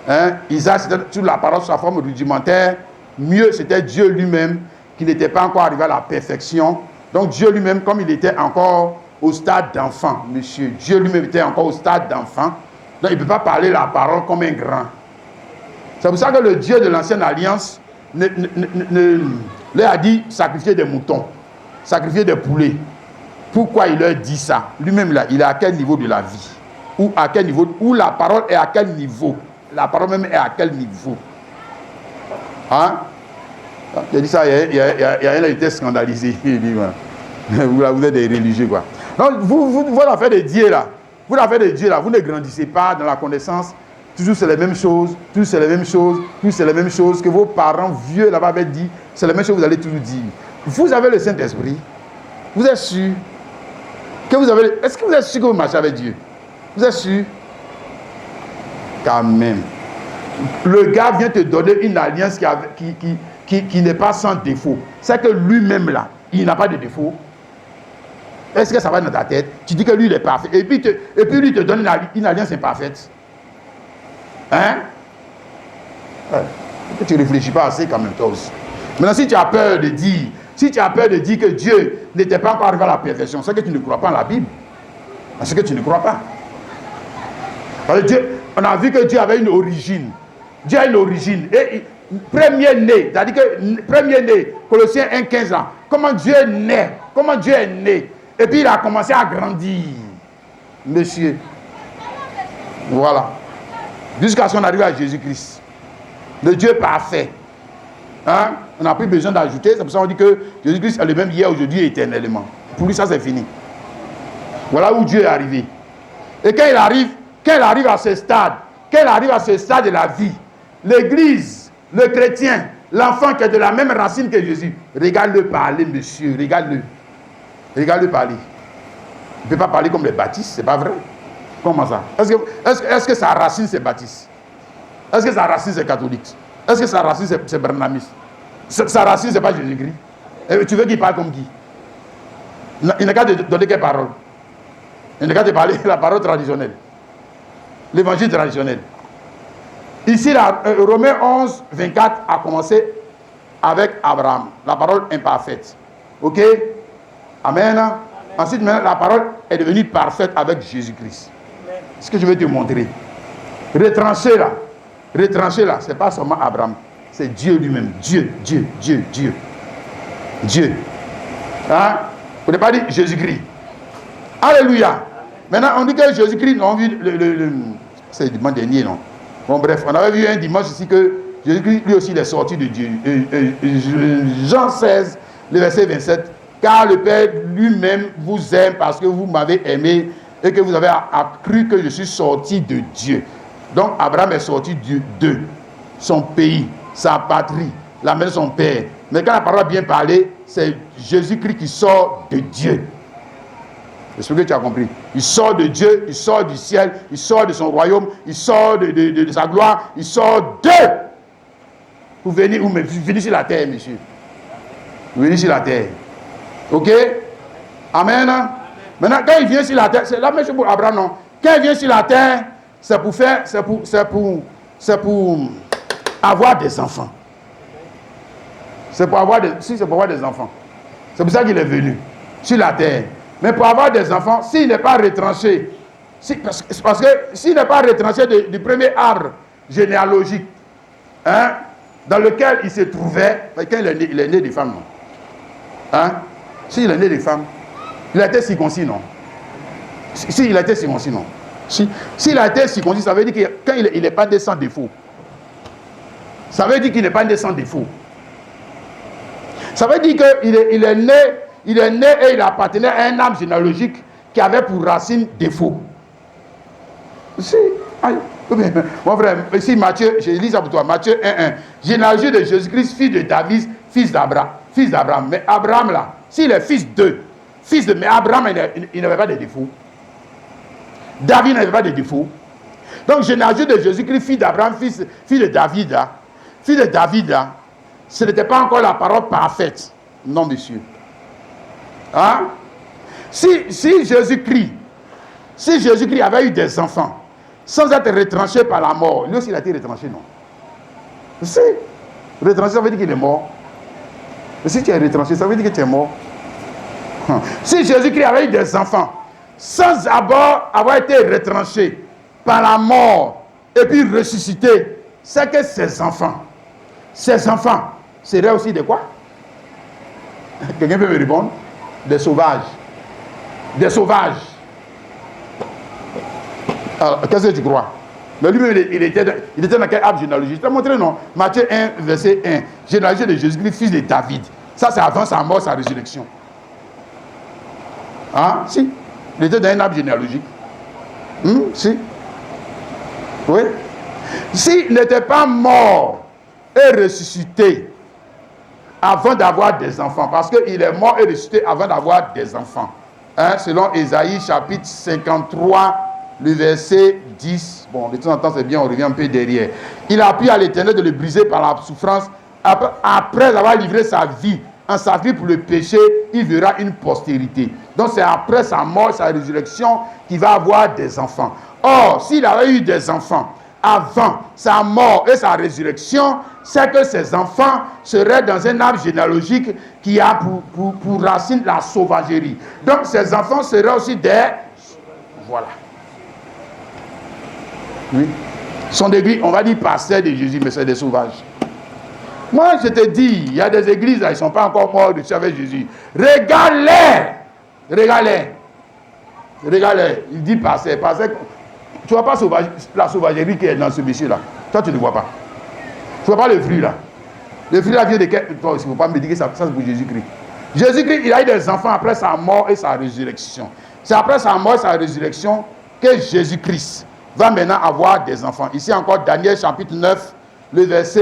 Hein? Isaac, c'était sous la parole sous sa forme rudimentaire. Mieux, c'était Dieu lui-même qui n'était pas encore arrivé à la perfection. Donc Dieu lui-même, comme il était encore au stade d'enfant, monsieur, Dieu lui-même était encore au stade d'enfant. Donc il ne peut pas parler la parole comme un grand. C'est pour ça que le Dieu de l'ancienne alliance leur a dit sacrifier des moutons, sacrifier des poulets. Pourquoi il leur dit ça? Lui-même, là, il est à quel niveau de la vie? Ou à quel niveau? Ou la parole est à quel niveau? La parole même est à quel niveau? Hein? Il a dit ça, il y a un qui était scandalisé. Il dit, vous êtes des religieux, quoi. Donc, vous l'affaire de Dieu, là. Vous l'affaire de Dieu, là, vous ne grandissez pas dans la connaissance. Toujours c'est les mêmes choses, toujours c'est les mêmes choses, toujours c'est les mêmes choses que vos parents vieux là-bas avaient dit. C'est les mêmes choses que vous allez toujours dire. Vous avez le Saint-Esprit. Vous êtes sûr que vous avez... Est-ce que vous êtes sûr que vous marchez avec Dieu? Vous êtes sûr? Quand même. Le gars vient te donner une alliance qui n'est pas sans défaut. C'est que lui-même là, il n'a pas de défaut. Est-ce que ça va dans ta tête? Tu dis que lui il est parfait. Et puis lui te donne une alliance imparfaite. Hein? Tu ne réfléchis pas assez quand même toi aussi. Maintenant si tu as peur de dire... Si tu as peur de dire que Dieu n'était pas encore arrivé à la perfection, c'est que tu ne crois pas en la Bible. C'est que tu ne crois pas. Parce que Dieu, on a vu que Dieu avait une origine. Dieu a une origine. Et premier-né, c'est-à-dire que premier-né, Colossiens 1,15 ans. Comment Dieu est né? Comment Dieu est né? Et puis il a commencé à grandir. Monsieur. Voilà. Jusqu'à ce qu'on arrive à Jésus-Christ. Le Dieu parfait. Hein? On n'a plus besoin d'ajouter. C'est pour ça qu'on dit que Jésus-Christ est le même hier, aujourd'hui et éternellement. Pour lui, ça c'est fini. Voilà où Dieu est arrivé. Et quand il arrive à ce stade qu'elle arrive à ce stade de la vie, l'église, le chrétien, l'enfant qui est de la même racine que Jésus, regarde-le parler, monsieur, regarde-le. Regarde-le parler. Il ne peut pas parler comme les baptistes, c'est pas vrai. Comment ça? Est-ce que sa racine c'est baptiste? Est-ce que sa racine c'est catholique? Est-ce que sa racine c'est branhamiste? Sa racine c'est pas Jésus-Christ? Et tu veux qu'il parle comme qui? Il n'a qu'à te donner quelle parole? Il n'a qu'à te parler la parole traditionnelle. L'évangile traditionnel. Ici, Romains 11, 24 a commencé avec Abraham. La parole imparfaite. Ok? Amen. Ensuite, maintenant, la parole est devenue parfaite avec Jésus-Christ. Ce que je vais te montrer. Retranché là, ce n'est pas seulement Abraham. C'est Dieu lui-même. Dieu. Hein? Vous n'avez pas dit Jésus-Christ. Alléluia. Maintenant, on dit que Jésus-Christ, non, c'est le dimanche dernier, non? Bon, bref, on avait vu un dimanche ici que Jésus-Christ, lui aussi, il est sorti de Dieu. Jean 16, le verset 27. Car le Père lui-même vous aime parce que vous m'avez aimé et que vous avez cru que je suis sorti de Dieu. Donc, Abraham est sorti de son pays, sa patrie, la maison de son père. Mais quand la parole a bien parlé, c'est Jésus-Christ qui sort de Dieu. C'est ce que tu as compris. Il sort de Dieu, il sort du ciel, il sort de son royaume, il sort de sa gloire, il sort de... Vous venez sur la terre, monsieur. Vous venez sur la terre. Ok? Amen. Maintenant, quand il vient sur la terre, c'est la même chose pour Abraham, non? Quand il vient sur la terre, c'est pour avoir des enfants. C'est pour avoir des enfants. C'est pour ça qu'il est venu sur la terre. Mais pour avoir des enfants, s'il n'est pas retranché, parce que s'il n'est pas retranché du premier arbre généalogique, hein, dans lequel il se trouvait, quand il est né des femmes, non? Hein? S'il est né des femmes, il a été circoncis, non? S'il a été circoncis, non? S'il a été circoncis, ça veut dire que quand il n'est pas né sans défaut. Ça veut dire qu'il n'est pas né sans défaut. Ça veut dire qu'il est né et il appartenait à un arbre généalogique qui avait pour racine défaut. Si, aïe. Mon frère, ici Matthieu, je lis ça pour toi, Matthieu 1:1. Généalogie de Jésus-Christ, fils de David, fils d'Abraham. Mais Abraham là, s'il est fils de, mais Abraham, il n'avait pas de défaut. David n'avait pas de défaut. Donc, généalogie de Jésus-Christ, fils d'Abraham, fils de David là, ce n'était pas encore la parole parfaite. Non, monsieur. Hein? Si Jésus-Christ avait eu des enfants, sans être retranché par la mort, lui aussi il a été retranché, non? Si, retranché, ça veut dire qu'il est mort. Mais si tu es retranché, ça veut dire que tu es mort. Si Jésus-Christ avait eu des enfants, sans d'abord avoir été retranché par la mort et puis ressuscité, c'est que ces enfants seraient aussi de quoi? Quelqu'un peut me répondre? Des sauvages. Des sauvages. Alors, qu'est-ce que tu crois? Mais lui-même, il était dans quel arbre généalogique? Je t'ai montré, non? Matthieu 1, verset 1. Généalogie de Jésus-Christ, fils de David. Ça, c'est avant sa mort, sa résurrection. Ah, si. Il était dans un arbre généalogique. Si. Oui. S'il n'était pas mort et ressuscité avant d'avoir des enfants, parce qu'il est mort et ressuscité avant d'avoir des enfants. Hein, selon Ésaïe, chapitre 53, le verset 10. Bon, de temps en temps, c'est bien, on revient un peu derrière. Il a pris à l'Éternel de le briser par la souffrance. Après avoir livré sa vie en sacrifice pour le péché, il verra une postérité. Donc, c'est après sa mort, sa résurrection, qu'il va avoir des enfants. Or, s'il avait eu des enfants avant sa mort et sa résurrection, c'est que ces enfants seraient dans un arbre généalogique qui a pour racine la sauvagerie. Donc, ces enfants seraient aussi des... Voilà. Oui. Sont des, on va dire, pasteurs de Jésus, mais c'est des sauvages. Moi, je te dis, il y a des églises, là, ils ne sont pas encore morts de avec Jésus. Regarde-les. Regarde-les. Il dit pasteur. Tu ne vois pas la sauvagerie qui est dans ce monsieur-là. Toi, tu ne vois pas. Tu ne vois pas le fruit, là. Le fruit, là, vient de quel... Toi, il ne faut pas me dire que ça c'est pour Jésus-Christ. Jésus-Christ, il a eu des enfants après sa mort et sa résurrection. C'est après sa mort et sa résurrection que Jésus-Christ va maintenant avoir des enfants. Ici encore, Daniel chapitre 9, le verset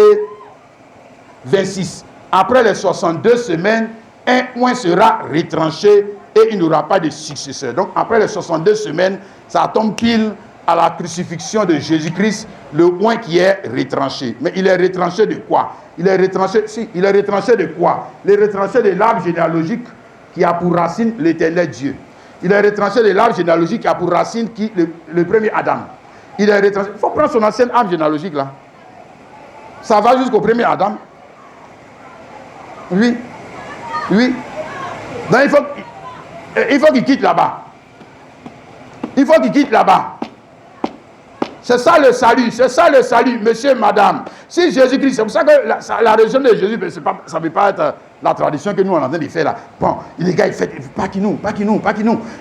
26. Après les 62 semaines, un oint sera retranché et il n'aura pas de successeur. Donc après les 62 semaines, ça tombe pile à la crucifixion de Jésus-Christ, le oint qui est retranché. Mais il est retranché de quoi? Il est retranché de quoi? Il est retranché de l'arbre généalogique qui a pour racine l'éternel Dieu. Il est retranché de l'arbre généalogique qui a pour racine le premier Adam. Il est retranché. Il faut prendre son ancienne arbre généalogique là. Ça va jusqu'au premier Adam. Oui. Donc il faut qu'il quitte là-bas. C'est ça le salut, monsieur, madame. Si Jésus-Christ, c'est pour ça que la religion de Jésus, ça ne peut pas être la tradition que nous on est en train de faire là. Bon, les gars, ils font pas qui nous.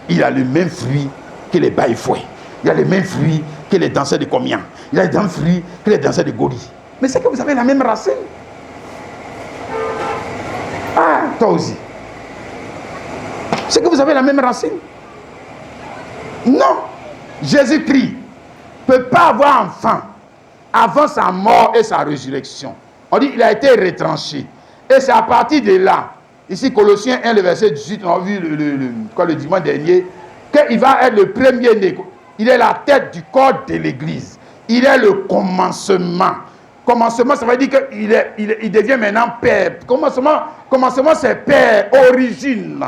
Il a le même fruit que les baïfouets. Il a le même fruit que les danseurs de combien. Il a le même fruit que les danseurs de Goli. Mais c'est que vous avez la même racine. Ah, toi aussi. C'est que vous avez la même racine. Non. Jésus-Christ ne peut pas avoir enfant avant sa mort et sa résurrection. On dit qu'il a été retranché. Et c'est à partir de là, ici Colossiens 1, le verset 18, on a vu le dimanche dernier, qu'il va être le premier-né. Il est la tête du corps de l'Église. Il est le commencement. Commencement, ça veut dire qu'il devient maintenant père. Commencement, c'est père, origine,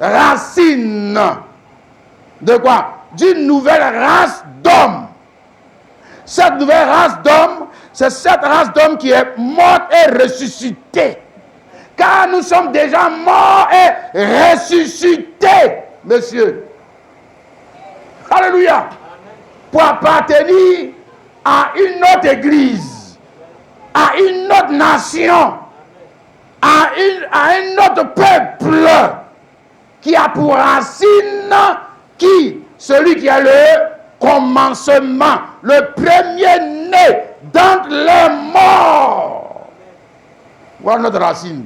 racine. De quoi? D'une nouvelle race d'hommes. Cette nouvelle race d'hommes, c'est cette race d'hommes qui est morte et ressuscitée. Car nous sommes déjà morts et ressuscités, messieurs. Alléluia. Pour appartenir à une autre église, à une autre nation, à un autre peuple qui a pour racine celui qui a le commencement, le premier-né d'entre les morts. Voilà notre racine,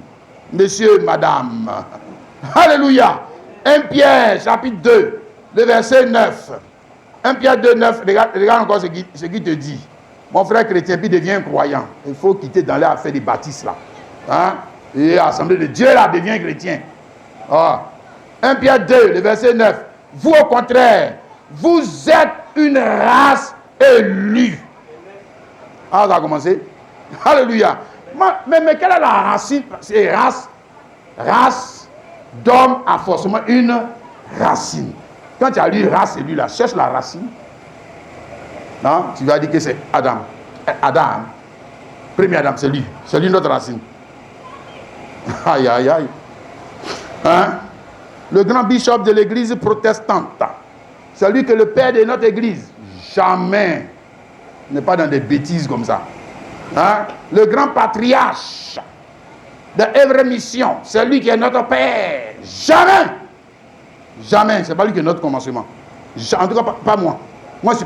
monsieur, madame. Alléluia. 1 Pierre, chapitre 2, le verset 9. 1 Pierre 2, 9, regarde encore ce qu'il te dit. Mon frère chrétien, puis devient croyant. Il faut quitter dans l'air à faire des baptêmes là. Hein? Et l'assemblée de Dieu là devient chrétien. Ah. 1 Pierre 2, le verset 9. Vous au contraire, vous êtes une race élue. Ah, ça a commencé. Alléluia. Mais quelle est la racine? C'est race d'homme a forcément une racine. Quand tu as lu race élue là, cherche la racine. Non, tu vas dire que c'est Adam. Adam. Premier Adam, c'est lui notre racine. Aïe, aïe, aïe. Hein? Le grand bishop de l'église protestante, celui que le père de notre église, jamais n'est pas dans des bêtises comme ça. Hein? Le grand patriarche de Evre Mission, c'est lui qui est notre père. Jamais, c'est pas lui qui est notre commencement. En tout cas, pas moi. Moi, je ne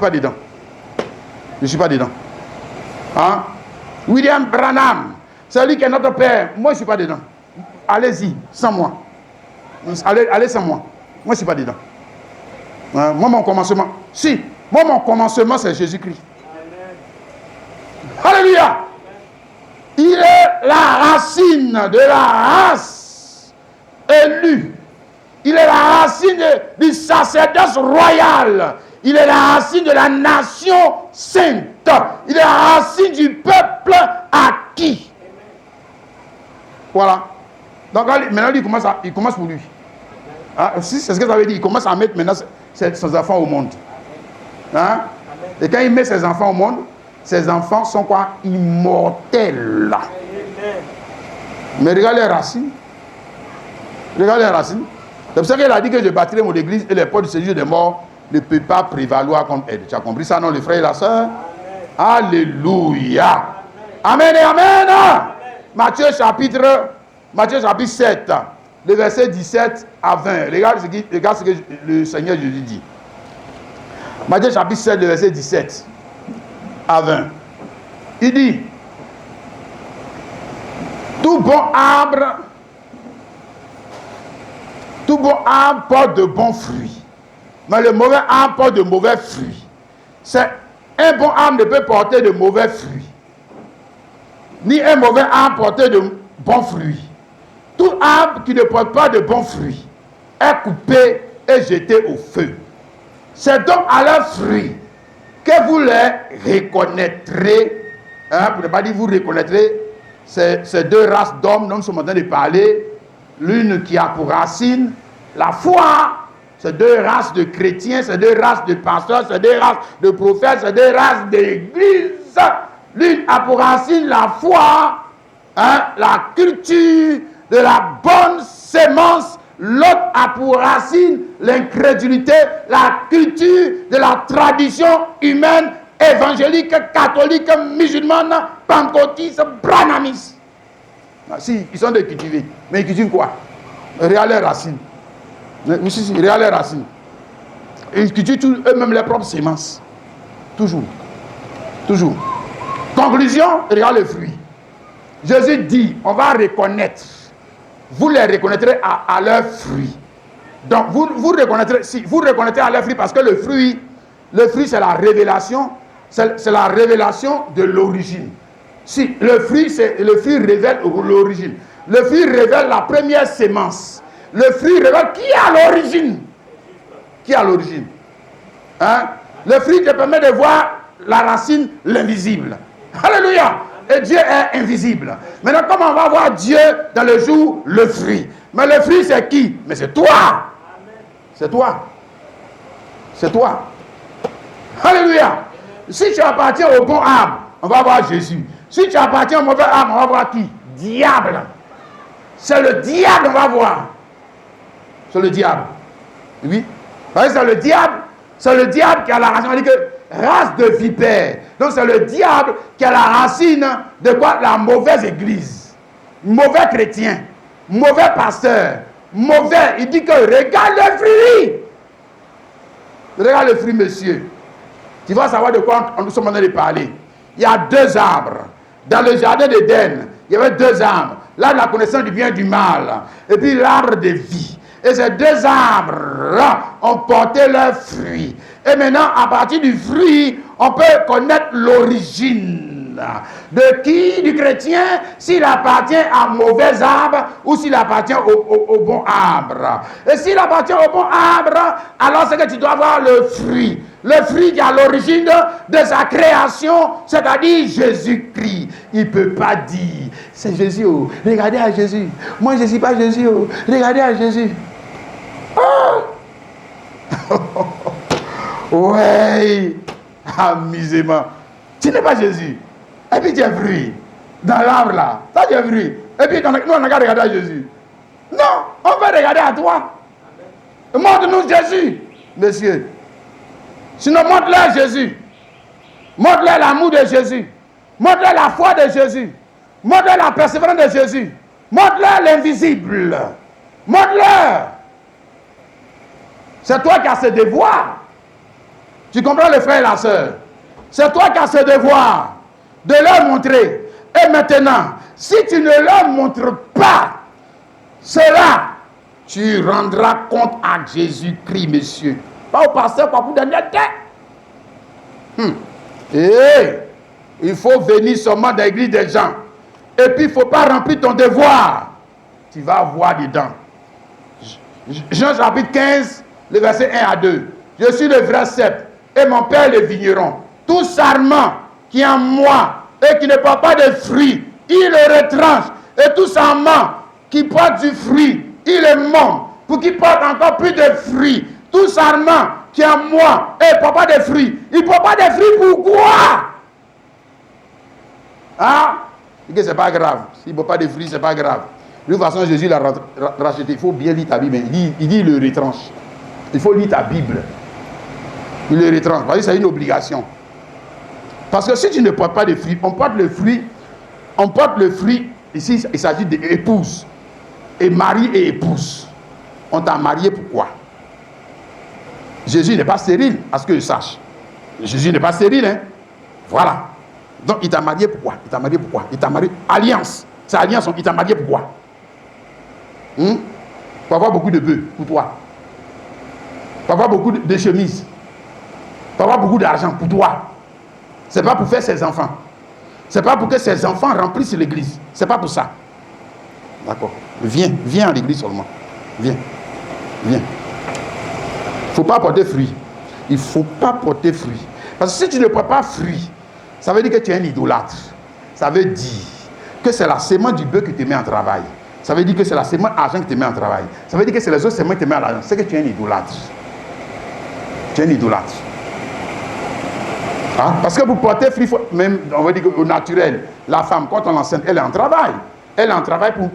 suis pas dedans. Hein? William Branham, c'est lui qui est notre père. Moi, je ne suis pas dedans. Allez-y, sans moi. Allez sans moi. Moi, je ne suis pas dedans. Hein? Moi, mon commencement. Si, mon commencement, c'est Jésus-Christ. Alléluia. Il est la racine de la race élue. Il est la racine du sacerdoce royal. Il est la racine de la nation sainte. Il est la racine du peuple acquis. Voilà. Donc là, maintenant, il commence pour lui. Ah, si, c'est ce que ça veut dire. Il commence à mettre maintenant ses enfants au monde. Hein? Et quand il met ses enfants au monde, ses enfants sont quoi? Immortels. Mais regarde les racines. C'est pour ça qu'il a dit que je bâtirai mon église et les portes du séjour des morts ne peuvent pas prévaloir contre elle. Tu as compris ça, non, les frères et la sœur? Alléluia. Amen et amen. Matthieu chapitre 7, le verset 17 à 20. Regarde ce que le Seigneur Jésus dit. Matthieu chapitre 7, le verset 17 à 20. Il dit, tout bon arbre porte de bons fruits, mais le mauvais arbre porte de mauvais fruits. C'est Un bon arbre ne peut porter de mauvais fruits, ni un mauvais arbre porter de bons fruits. Tout arbre qui ne porte pas de bons fruits est coupé et jeté au feu. C'est donc à leurs fruits que vous les reconnaîtrez. Pour ne pas dire vous reconnaîtrez ces deux races d'hommes dont nous sommes en train de parler. L'une qui a pour racine la foi. Ces deux races de chrétiens, ces deux races de pasteurs, ces deux races de prophètes, ces deux races d'église. L'une a pour racine la foi, la culture de la bonne sémence. L'autre a pour racine l'incrédulité, la culture de la tradition humaine, évangélique, catholique, musulmane, pentecôtiste, branhamiste. Si, ils sont des cultivés. Mais ils cultivent quoi? Réal les racines. Si, réal les racines. Ils cultivent eux-mêmes leurs propres semences. Toujours. Toujours. Conclusion, regarde les fruits. Jésus dit, on va reconnaître. Vous les reconnaîtrez à leurs fruits. Donc, vous reconnaîtrez, si vous reconnaîtrez à leurs fruits, parce que le fruit c'est la révélation, c'est la révélation de l'origine. Si le fruit révèle l'origine. Le fruit révèle la première sémence. Le fruit révèle qui est à l'origine. Qui est à l'origine. Le fruit te permet de voir la racine, l'invisible. Alléluia. Et Dieu est invisible. Maintenant, comment on va voir Dieu dans le jour? Le fruit. Mais le fruit, c'est qui? Mais c'est toi. C'est toi. C'est toi. Alléluia. Si tu appartiens au bon arbre, on va voir Jésus. Si tu appartiens au mauvais arbre, on va voir qui? Diable. C'est le diable, on va voir. C'est le diable. Oui. C'est le diable. C'est le diable qui a la racine. On dit que race de vipères. Donc c'est le diable qui a la racine de quoi? La mauvaise église. Mauvais chrétien. Mauvais pasteur. Mauvais. Il dit que regarde le fruit. Regarde le fruit, monsieur. Tu vas savoir de quoi nous sommes en train de parler. Il y a deux arbres. Dans le jardin d'Éden, il y avait deux arbres. L'arbre de la connaissance du bien et du mal. Et puis l'arbre de vie. Et ces deux arbres-là ont porté leurs fruits. Et maintenant, à partir du fruit, on peut connaître l'origine. De qui? Du chrétien, s'il appartient à mauvais arbre ou s'il appartient au bon arbre. Et s'il appartient au bon arbre, alors c'est que tu dois avoir le fruit. Le fruit qui est à l'origine de sa création, c'est-à-dire Jésus-Christ. Il ne peut pas dire, c'est Jésus, oh, regardez à Jésus. Moi, je ne suis pas Jésus, oh, regardez à Jésus. Oh. Ouais, amusement. Tu n'es pas Jésus. Et puis tu es fruit. Dans l'arbre là. Ça tu es fruit. Et puis nous on n'a qu'à regarder à Jésus. Non, on va regarder à toi. Montre-nous Jésus, monsieur. Sinon montre-leur Jésus. Montre-leur l'amour de Jésus. Montre-leur la foi de Jésus. Montre-leur la persévérance de Jésus. Montre-leur l'invisible. Montre-leur. C'est toi qui as ce devoir. Tu comprends le frère et la soeur? C'est toi qui as ce devoir de leur montrer. Et maintenant, si tu ne leur montres pas cela, tu rendras compte à Jésus-Christ, monsieur. Pas au pasteur, pas pour donner tête. Il faut venir seulement dans l'église des gens. Et puis, il ne faut pas remplir ton devoir. Tu vas voir dedans. Jean chapitre 15, le verset 1 à 2. Je suis le vrai cep et mon père le vigneron. Tout sarment qui est en moi et qui ne porte pas de fruits, il le retranche. Et tout sarment qui porte du fruit, il le monte pour qu'il porte encore plus de fruits. Tout sarment qui est en moi et ne porte pas de fruits, il ne porte pas de fruits, pourquoi? C'est pas grave. S'il ne porte pas de fruits, c'est pas grave. De toute façon, Jésus l'a racheté. Il faut bien lire ta Bible. Il dit il le retranche. Il faut lire ta Bible. Il le retranche. Parce que c'est une obligation. Parce que si tu ne portes pas de fruits, on porte le fruit. Ici, il s'agit d'épouse. Et mari et épouse. On t'a marié pourquoi? Jésus n'est pas stérile, à ce que je sache. Jésus n'est pas stérile, hein. Voilà. Donc il t'a marié pourquoi? Il t'a marié pourquoi? Il t'a marié. Alliance. C'est alliance, il t'a marié pourquoi? Pour avoir beaucoup de bœufs pour toi. Pour avoir beaucoup de chemises. Pour avoir beaucoup d'argent pour toi. Ce n'est pas pour faire ses enfants. Ce n'est pas pour que ses enfants remplissent l'église. Ce n'est pas pour ça. D'accord. Viens à l'église seulement. Viens. Il ne faut pas porter fruit. Il ne faut pas porter fruit. Parce que si tu ne portes pas fruit, ça veut dire que tu es un idolâtre. Ça veut dire que c'est la sémence du bœuf qui te met en travail. Ça veut dire que c'est la sémence argent qui te met en travail. Ça veut dire que c'est les autres sémences qui te mettent en argent. C'est que tu es un idolâtre. Tu es un idolâtre. Hein? Parce que pour porter fruit, même on va dire au naturel, la femme, quand on l'enceinte, elle est en travail. Elle est en travail pour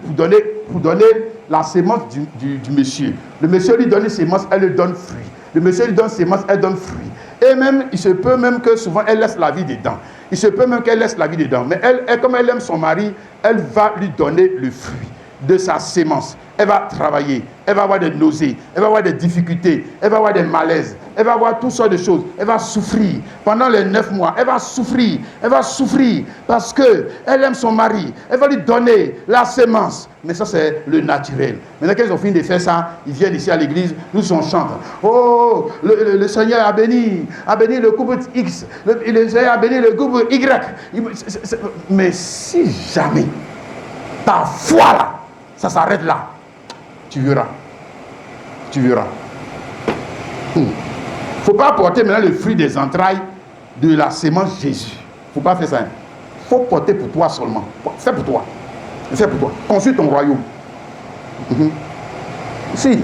donner la sémence du monsieur. Le monsieur lui donne une sémence, elle lui donne fruit. Le monsieur lui donne sémence, elle donne fruit. Et même, il se peut même que souvent, elle laisse la vie dedans. Il se peut même qu'elle laisse la vie dedans. Mais elle, comme elle aime son mari, elle va lui donner le fruit de sa sémence. Elle va travailler, elle va avoir des nausées, elle va avoir des difficultés, elle va avoir des malaises, elle va avoir toutes sortes de choses. Elle va souffrir pendant les 9 mois. Elle va souffrir parce qu'elle aime son mari. Elle va lui donner la sémence. Mais ça, c'est le naturel. Maintenant qu'ils ont fini de faire ça, ils viennent ici à l'église, nous on chante. Oh, le Seigneur a béni le couple X, le Seigneur a béni le couple Y. Mais si jamais ta foi là, ça s'arrête là, tu verras. Il ne faut pas porter maintenant le fruit des entrailles de la sémence Jésus. Il ne faut pas faire ça. Il faut porter pour toi seulement. Fais pour toi. Construis ton royaume. Si,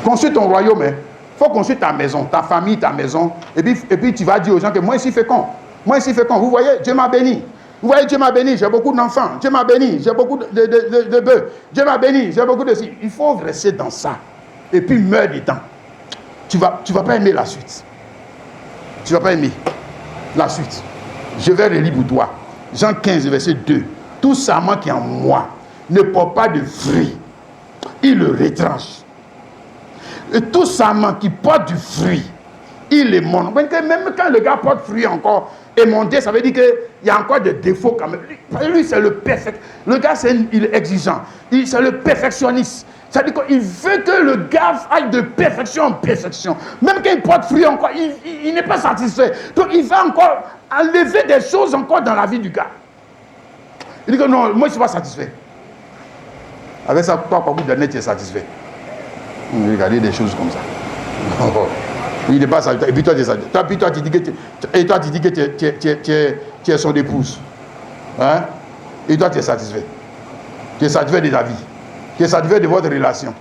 construis ton royaume. Il faut construire ta maison, ta famille, ta maison. Et puis tu vas dire aux gens que moi ici fécond. Vous voyez, Dieu m'a béni. Dieu m'a béni, j'ai beaucoup d'enfants. Dieu m'a béni, j'ai beaucoup de bœufs. Dieu m'a béni, j'ai beaucoup de... Il faut rester dans ça. Et puis meurs dedans. Tu vas pas aimer la suite. Tu vas pas aimer la suite. Je vais relire pour toi. Jean 15, verset 2. Tout sarment qui est en moi ne porte pas de fruit. Il le retranche. Et tout sarment qui porte du fruit, il le monte. Même quand le gars porte fruit encore, émondé, ça veut dire qu'il y a encore des défauts quand même. Lui, c'est le perfect. Le gars, il est exigeant. C'est le perfectionniste. C'est-à-dire qu'il veut que le gars aille de perfection en perfection. Même quand il porte fruit encore, il n'est pas satisfait. Donc il va encore enlever des choses encore dans la vie du gars. Il dit que non, moi je ne suis pas satisfait. Avec ça, toi, par bout d'année, tu es satisfait. Regardez des choses comme ça. Il n'est pas satisfait. Et puis toi, tu es satisfait. Puis toi, tu dis que tu es son épouse. Hein? Et toi, tu es satisfait. Tu es satisfait de ta vie. Tu es satisfait de votre relation.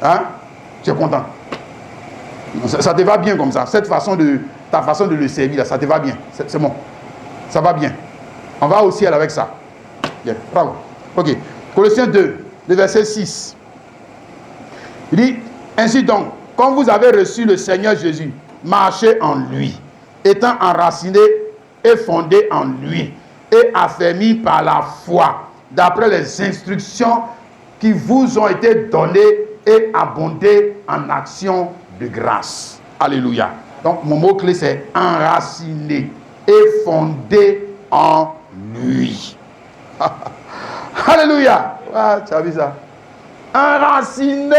Hein? Tu es content. Ça te va bien comme ça. Ta façon de le servir, là, ça te va bien. C'est bon. Ça va bien. On va au ciel avec ça. Bien. Bravo. Ok. Colossiens 2, le verset 6. Il dit, ainsi donc, comme vous avez reçu le Seigneur Jésus, marchez en lui, étant enraciné et fondé en lui, et affermi par la foi, d'après les instructions qui vous ont été données et abondées en action de grâce. Alléluia. Donc, mon mot-clé, c'est enraciné et fondé en lui. Alléluia. Ah, tu as vu ça? Enraciné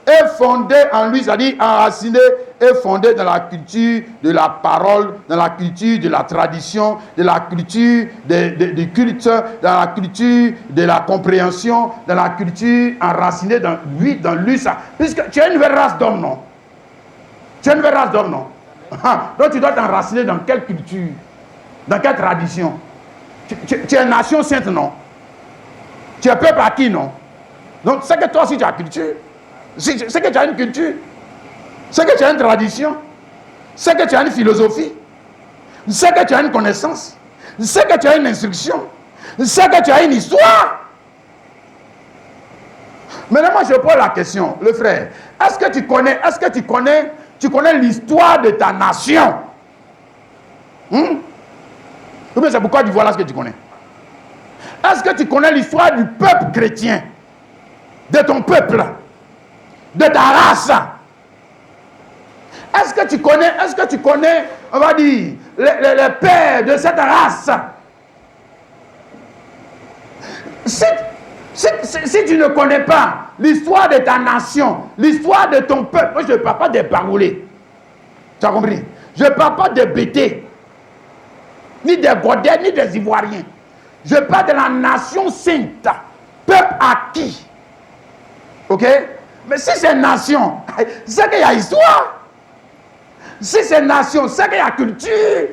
et fondé en lui, c'est-à-dire enraciné et fondé dans la culture de la parole, dans la culture de la tradition, de la culture du culte, dans la culture de la compréhension, dans la culture enracinée dans lui, ça. Puisque tu es une nouvelle race d'homme, non? Donc tu dois t'enraciner dans quelle culture? Dans quelle tradition? Tu es nation sainte, non? Tu es peuple acquis, non? Donc c'est que toi aussi tu as culture. C'est que tu as une culture. C'est que tu as une tradition. C'est que tu as une philosophie. C'est que tu as une connaissance. C'est que tu as une instruction. C'est que tu as une histoire. Maintenant, moi je pose la question, le frère. Est-ce que tu connais l'histoire de ta nation? Ou bien c'est pourquoi tu vois là ce que tu connais? Est-ce que tu connais l'histoire du peuple chrétien? De ton peuple? De ta race? Est-ce que tu connais, on va dire, les pères de cette race? Si tu ne connais pas l'histoire de ta nation, l'histoire de ton peuple, moi je ne parle pas des parolés. Tu as compris? Je ne parle pas des bêtés, ni des Godais, ni des Ivoiriens. Je parle de la nation sainte, peuple acquis. Ok? Mais si c'est nation, c'est qu'il y a histoire. Si c'est nation, c'est qu'il y a culture.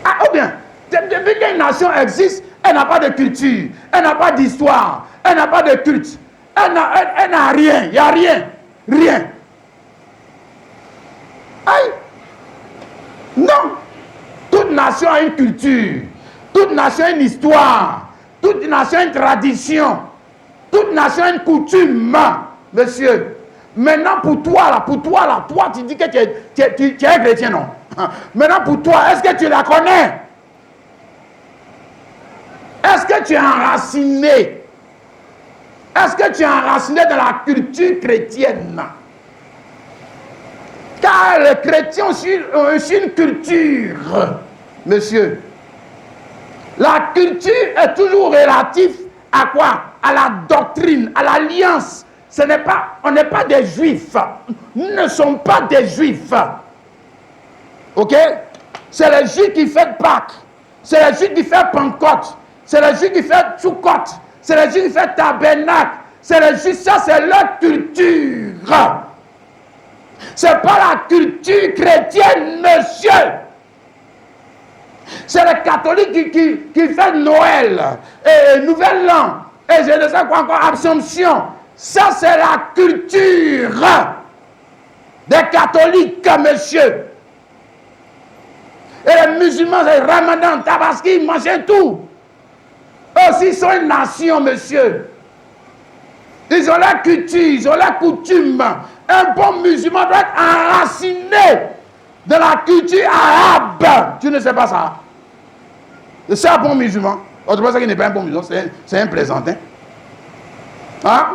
Ah, ou bien, depuis qu'une nation existe, elle n'a pas de culture, elle n'a pas d'histoire, elle n'a pas de culte, elle n'a rien, il n'y a rien, rien. Aïe! Non! Toute nation a une culture, toute nation a une histoire, toute nation a une tradition, toute nation a une coutume, monsieur. Maintenant, pour toi, toi, tu dis que tu es un chrétien, non? Maintenant, pour toi, est-ce que tu la connais? Est-ce que tu es enraciné? Est-ce que tu es enraciné dans la culture chrétienne? Car les chrétiens ont aussi une culture, monsieur. La culture est toujours relative à quoi? À la doctrine, à l'alliance. On n'est pas des juifs. Nous ne sommes pas des juifs. Ok? C'est les juifs qui font Pâques. C'est les juifs qui font Pentecôte. C'est les juifs qui font Tchoukot. C'est les juifs qui font Tabernacle. C'est les juifs, ça c'est leur culture. C'est pas la culture chrétienne, monsieur. C'est les catholiques qui font Noël, et Nouvel An, et je ne sais quoi encore, Assomption. Ça, c'est la culture des catholiques, monsieur. Et les musulmans, c'est Ramadan, Tabaski, ils mangent tout. Eux aussi, ils sont une nation, monsieur. Ils ont la culture, ils ont la coutume. Un bon musulman doit être enraciné de la culture arabe. Tu ne sais pas ça? C'est un bon musulman. Tu penses qu'il n'est pas un bon musulman, c'est un plaisantin. Hein?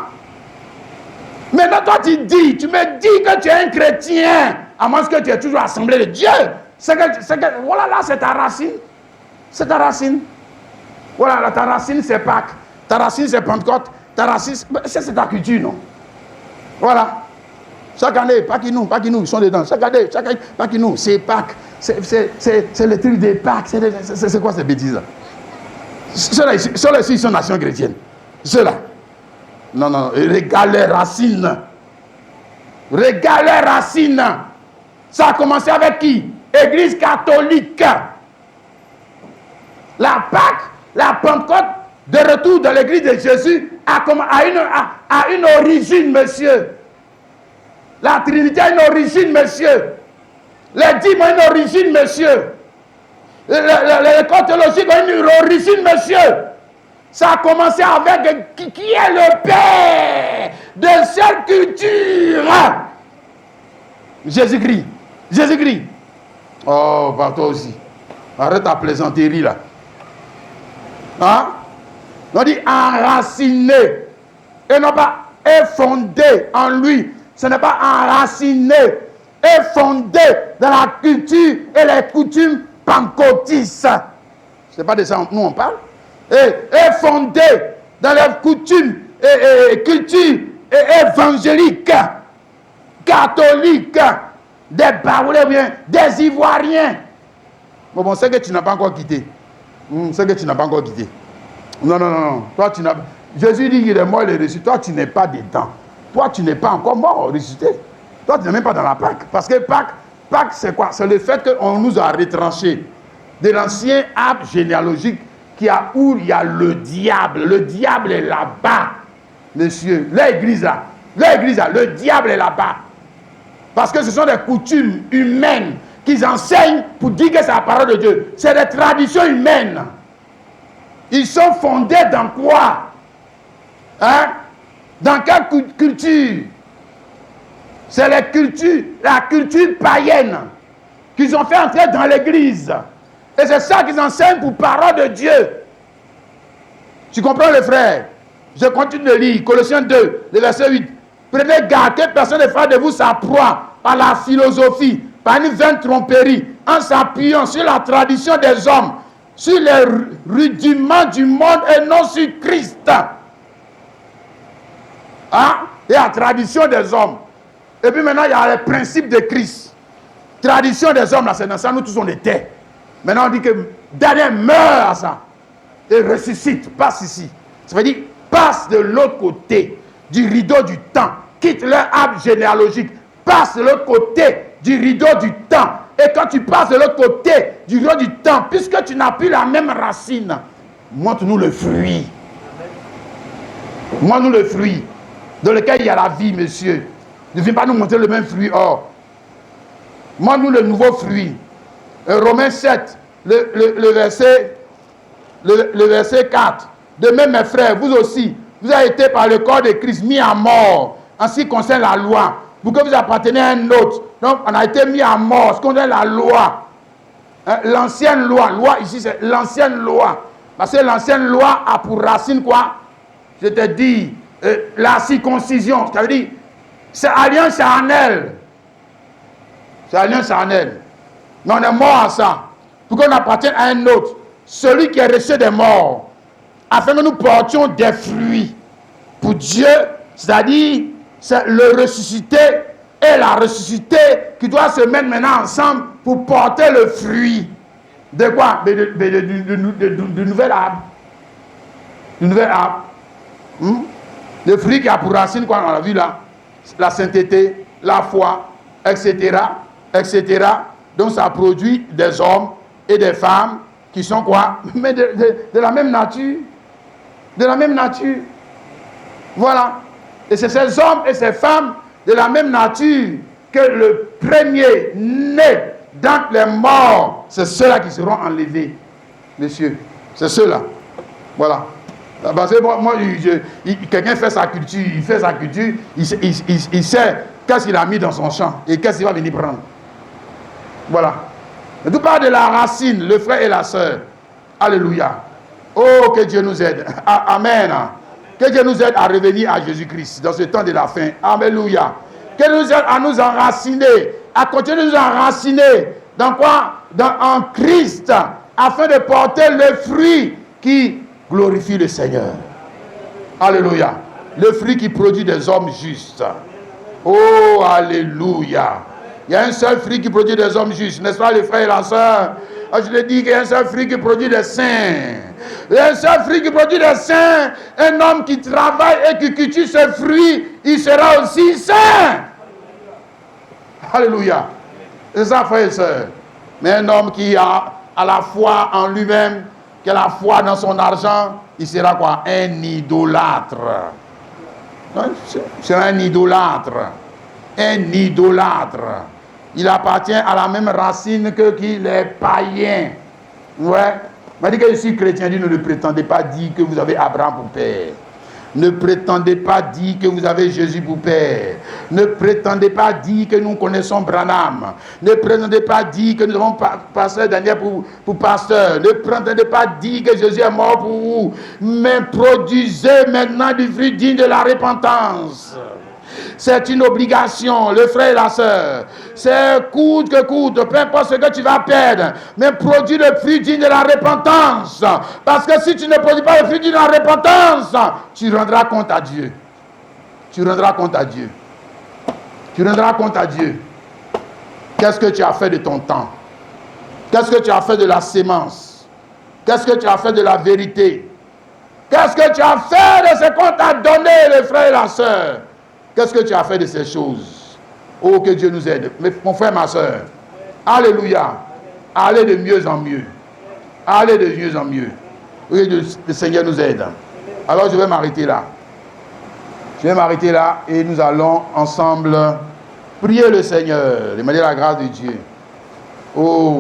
Maintenant, toi, tu me dis que tu es un chrétien, à moins que tu es toujours assemblé de Dieu. Voilà, là, c'est ta racine. C'est ta racine. Voilà, là, ta racine, c'est Pâques. Ta racine, c'est Pentecôte. Ta racine, c'est ta culture, non? Voilà. Chaque année, Pâques-nous, ils sont dedans. Chaque année, Pâques-nous, c'est Pâques. C'est le truc des Pâques. C'est quoi ces bêtises-là? Ceux-là, ils sont nation chrétienne. Ceux-là. Non, regarde les racines. Regarde les racines. Ça a commencé avec qui? Église catholique. La Pâque, la Pentecôte, de retour dans l'église de Jésus, a une origine, monsieur. La Trinité a une origine, monsieur. Les dîmes ont une origine, monsieur. Les écoles théologiques ont une origine, monsieur. Ça a commencé avec qui est le père de cette culture? Jésus-Christ. Jésus-Christ. Oh, bah toi aussi. Arrête ta plaisanterie là. Hein? On dit enraciné. Et non pas effondé en lui. Ce n'est pas enraciné. Effondé dans la culture et les coutumes pentecôtistes. Ce n'est pas de ça nous on parle. Et fondé dans les coutumes et cultures évangéliques, catholiques, des Baoulés, des Ivoiriens. Bon, c'est que tu n'as pas encore quitté. C'est que tu n'as pas encore quitté. Non. Toi, tu n'as... Jésus dit qu'il est mort, il est ressuscité. Toi, tu n'es pas dedans. Toi, tu n'es pas encore mort, ressuscité. Toi, tu n'es même pas dans la Pâque. Parce que Pâque, c'est quoi? C'est le fait qu'on nous a retranchés de l'ancien arbre généalogique où il y a le diable. Le diable est là-bas, monsieur. L'église là, le diable est là-bas. Parce que ce sont des coutumes humaines qu'ils enseignent pour dire que c'est la parole de Dieu. C'est des traditions humaines. Ils sont fondés dans quoi? Hein? Dans quelle culture? C'est la culture païenne qu'ils ont fait entrer dans l'église. Et c'est ça qu'ils enseignent pour parole de Dieu. Tu comprends, les frères? Je continue de lire. Colossiens 2, le verset 8. Prenez garde que personne ne fasse de vous sa proie par la philosophie, par une vaine tromperie, en s'appuyant sur la tradition des hommes, sur les rudiments du monde et non sur Christ. Hein? Et la tradition des hommes. Et puis maintenant, il y a les principes de Christ. tradition des hommes, là, c'est dans ça, nous tous on était. Maintenant, on dit que Daniel meurt à ça. Et ressuscite, passe ici. Ça veut dire, passe de l'autre côté du rideau du temps. Quitte leur arbre généalogique. Passe de l'autre côté du rideau du temps. Et quand tu passes de l'autre côté du rideau du temps, puisque tu n'as plus la même racine, montre-nous le fruit. Montre-nous le fruit dans lequel il y a la vie, monsieur. Ne viens pas nous montrer le même fruit. Or, montre-nous le nouveau fruit. Romains 7, le verset 4. De même, mes frères, vous aussi, vous avez été par le corps de Christ mis à mort en ce qui concerne la loi, pour que vous appartenez à un autre. Donc, on a été mis à mort en ce qui concerne la loi. L'ancienne loi. Loi, ici, c'est l'ancienne loi. Parce que l'ancienne loi a pour racine quoi? Je te dis, la circoncision. Ça veut dire, c'est alliance charnelle. C'est alliance charnelle. Mais on est mort à ça. Pour qu'on appartienne à un autre. Celui qui est resté des morts. Afin que nous portions des fruits pour Dieu. C'est-à-dire, c'est le ressuscité et la ressuscité qui doivent se mettre maintenant ensemble pour porter le fruit. De quoi? De nouvel arbre. De nouvel arbre. Le fruit qui a pour racine, quoi, on l'a vu là. La sainteté, la foi, etc. etc. Donc ça produit des hommes et des femmes qui sont quoi? Mais de la même nature. De la même nature. Voilà. Et c'est ces hommes et ces femmes de la même nature que le premier né d'entre les morts, c'est ceux-là qui seront enlevés, messieurs. C'est ceux-là. Voilà. Parce que moi quelqu'un fait sa culture, il sait qu'est-ce qu'il a mis dans son champ et qu'est-ce qu'il va venir prendre. Voilà. Mais tout parle de la racine, le frère et la sœur. Alléluia. Oh, que Dieu nous aide. Amen. Que Dieu nous aide à revenir à Jésus-Christ dans ce temps de la fin. Alléluia. Que Dieu nous aide à nous enraciner, à continuer de nous enraciner. Dans quoi? En Christ, afin de porter le fruit qui glorifie le Seigneur. Alléluia. Le fruit qui produit des hommes justes. Oh, alléluia. Il y a un seul fruit qui produit des hommes justes, n'est-ce pas les frères et la sœur? Je le dis qu'il y a un seul fruit qui produit des saints. Il y a un seul fruit qui produit des saints. Un homme qui travaille et qui cultive ce fruit, il sera aussi saint. Alléluia. C'est ça, frères et sœurs. Mais un homme qui a la foi en lui-même, qui a la foi dans son argent, il sera quoi? Un idolâtre. C'est un idolâtre. Un idolâtre. Il appartient à la même racine que les païens. Ouais. Il m'a dit que je suis chrétien. Il dit, ne prétendez pas dire que vous avez Abraham pour père. Ne prétendez pas dire que vous avez Jésus pour père. Ne prétendez pas dire que nous connaissons Branham. Ne prétendez pas dire que nous avons pasteur Daniel pour pasteur. Ne prétendez pas dire que Jésus est mort pour vous. Mais produisez maintenant du fruit digne de la repentance. C'est une obligation, le frère et la sœur. C'est coûte que coûte, peu importe ce que tu vas perdre. Mais produis le fruit digne de la repentance. Parce que si tu ne produis pas le fruit digne de la repentance, tu rendras compte à Dieu. Tu rendras compte à Dieu. Tu rendras compte à Dieu. Qu'est-ce que tu as fait de ton temps? Qu'est-ce que tu as fait de la sémence? Qu'est-ce que tu as fait de la vérité? Qu'est-ce que tu as fait de ce qu'on t'a donné, le frère et la sœur? Qu'est-ce que tu as fait de ces choses? Oh, que Dieu nous aide. Mais mon frère, ma soeur, alléluia. Allez de mieux en mieux. Allez de mieux en mieux. Oui, le Seigneur nous aide. Alors, je vais m'arrêter là. Je vais m'arrêter là et nous allons ensemble prier le Seigneur. Demander la grâce de Dieu. Oh.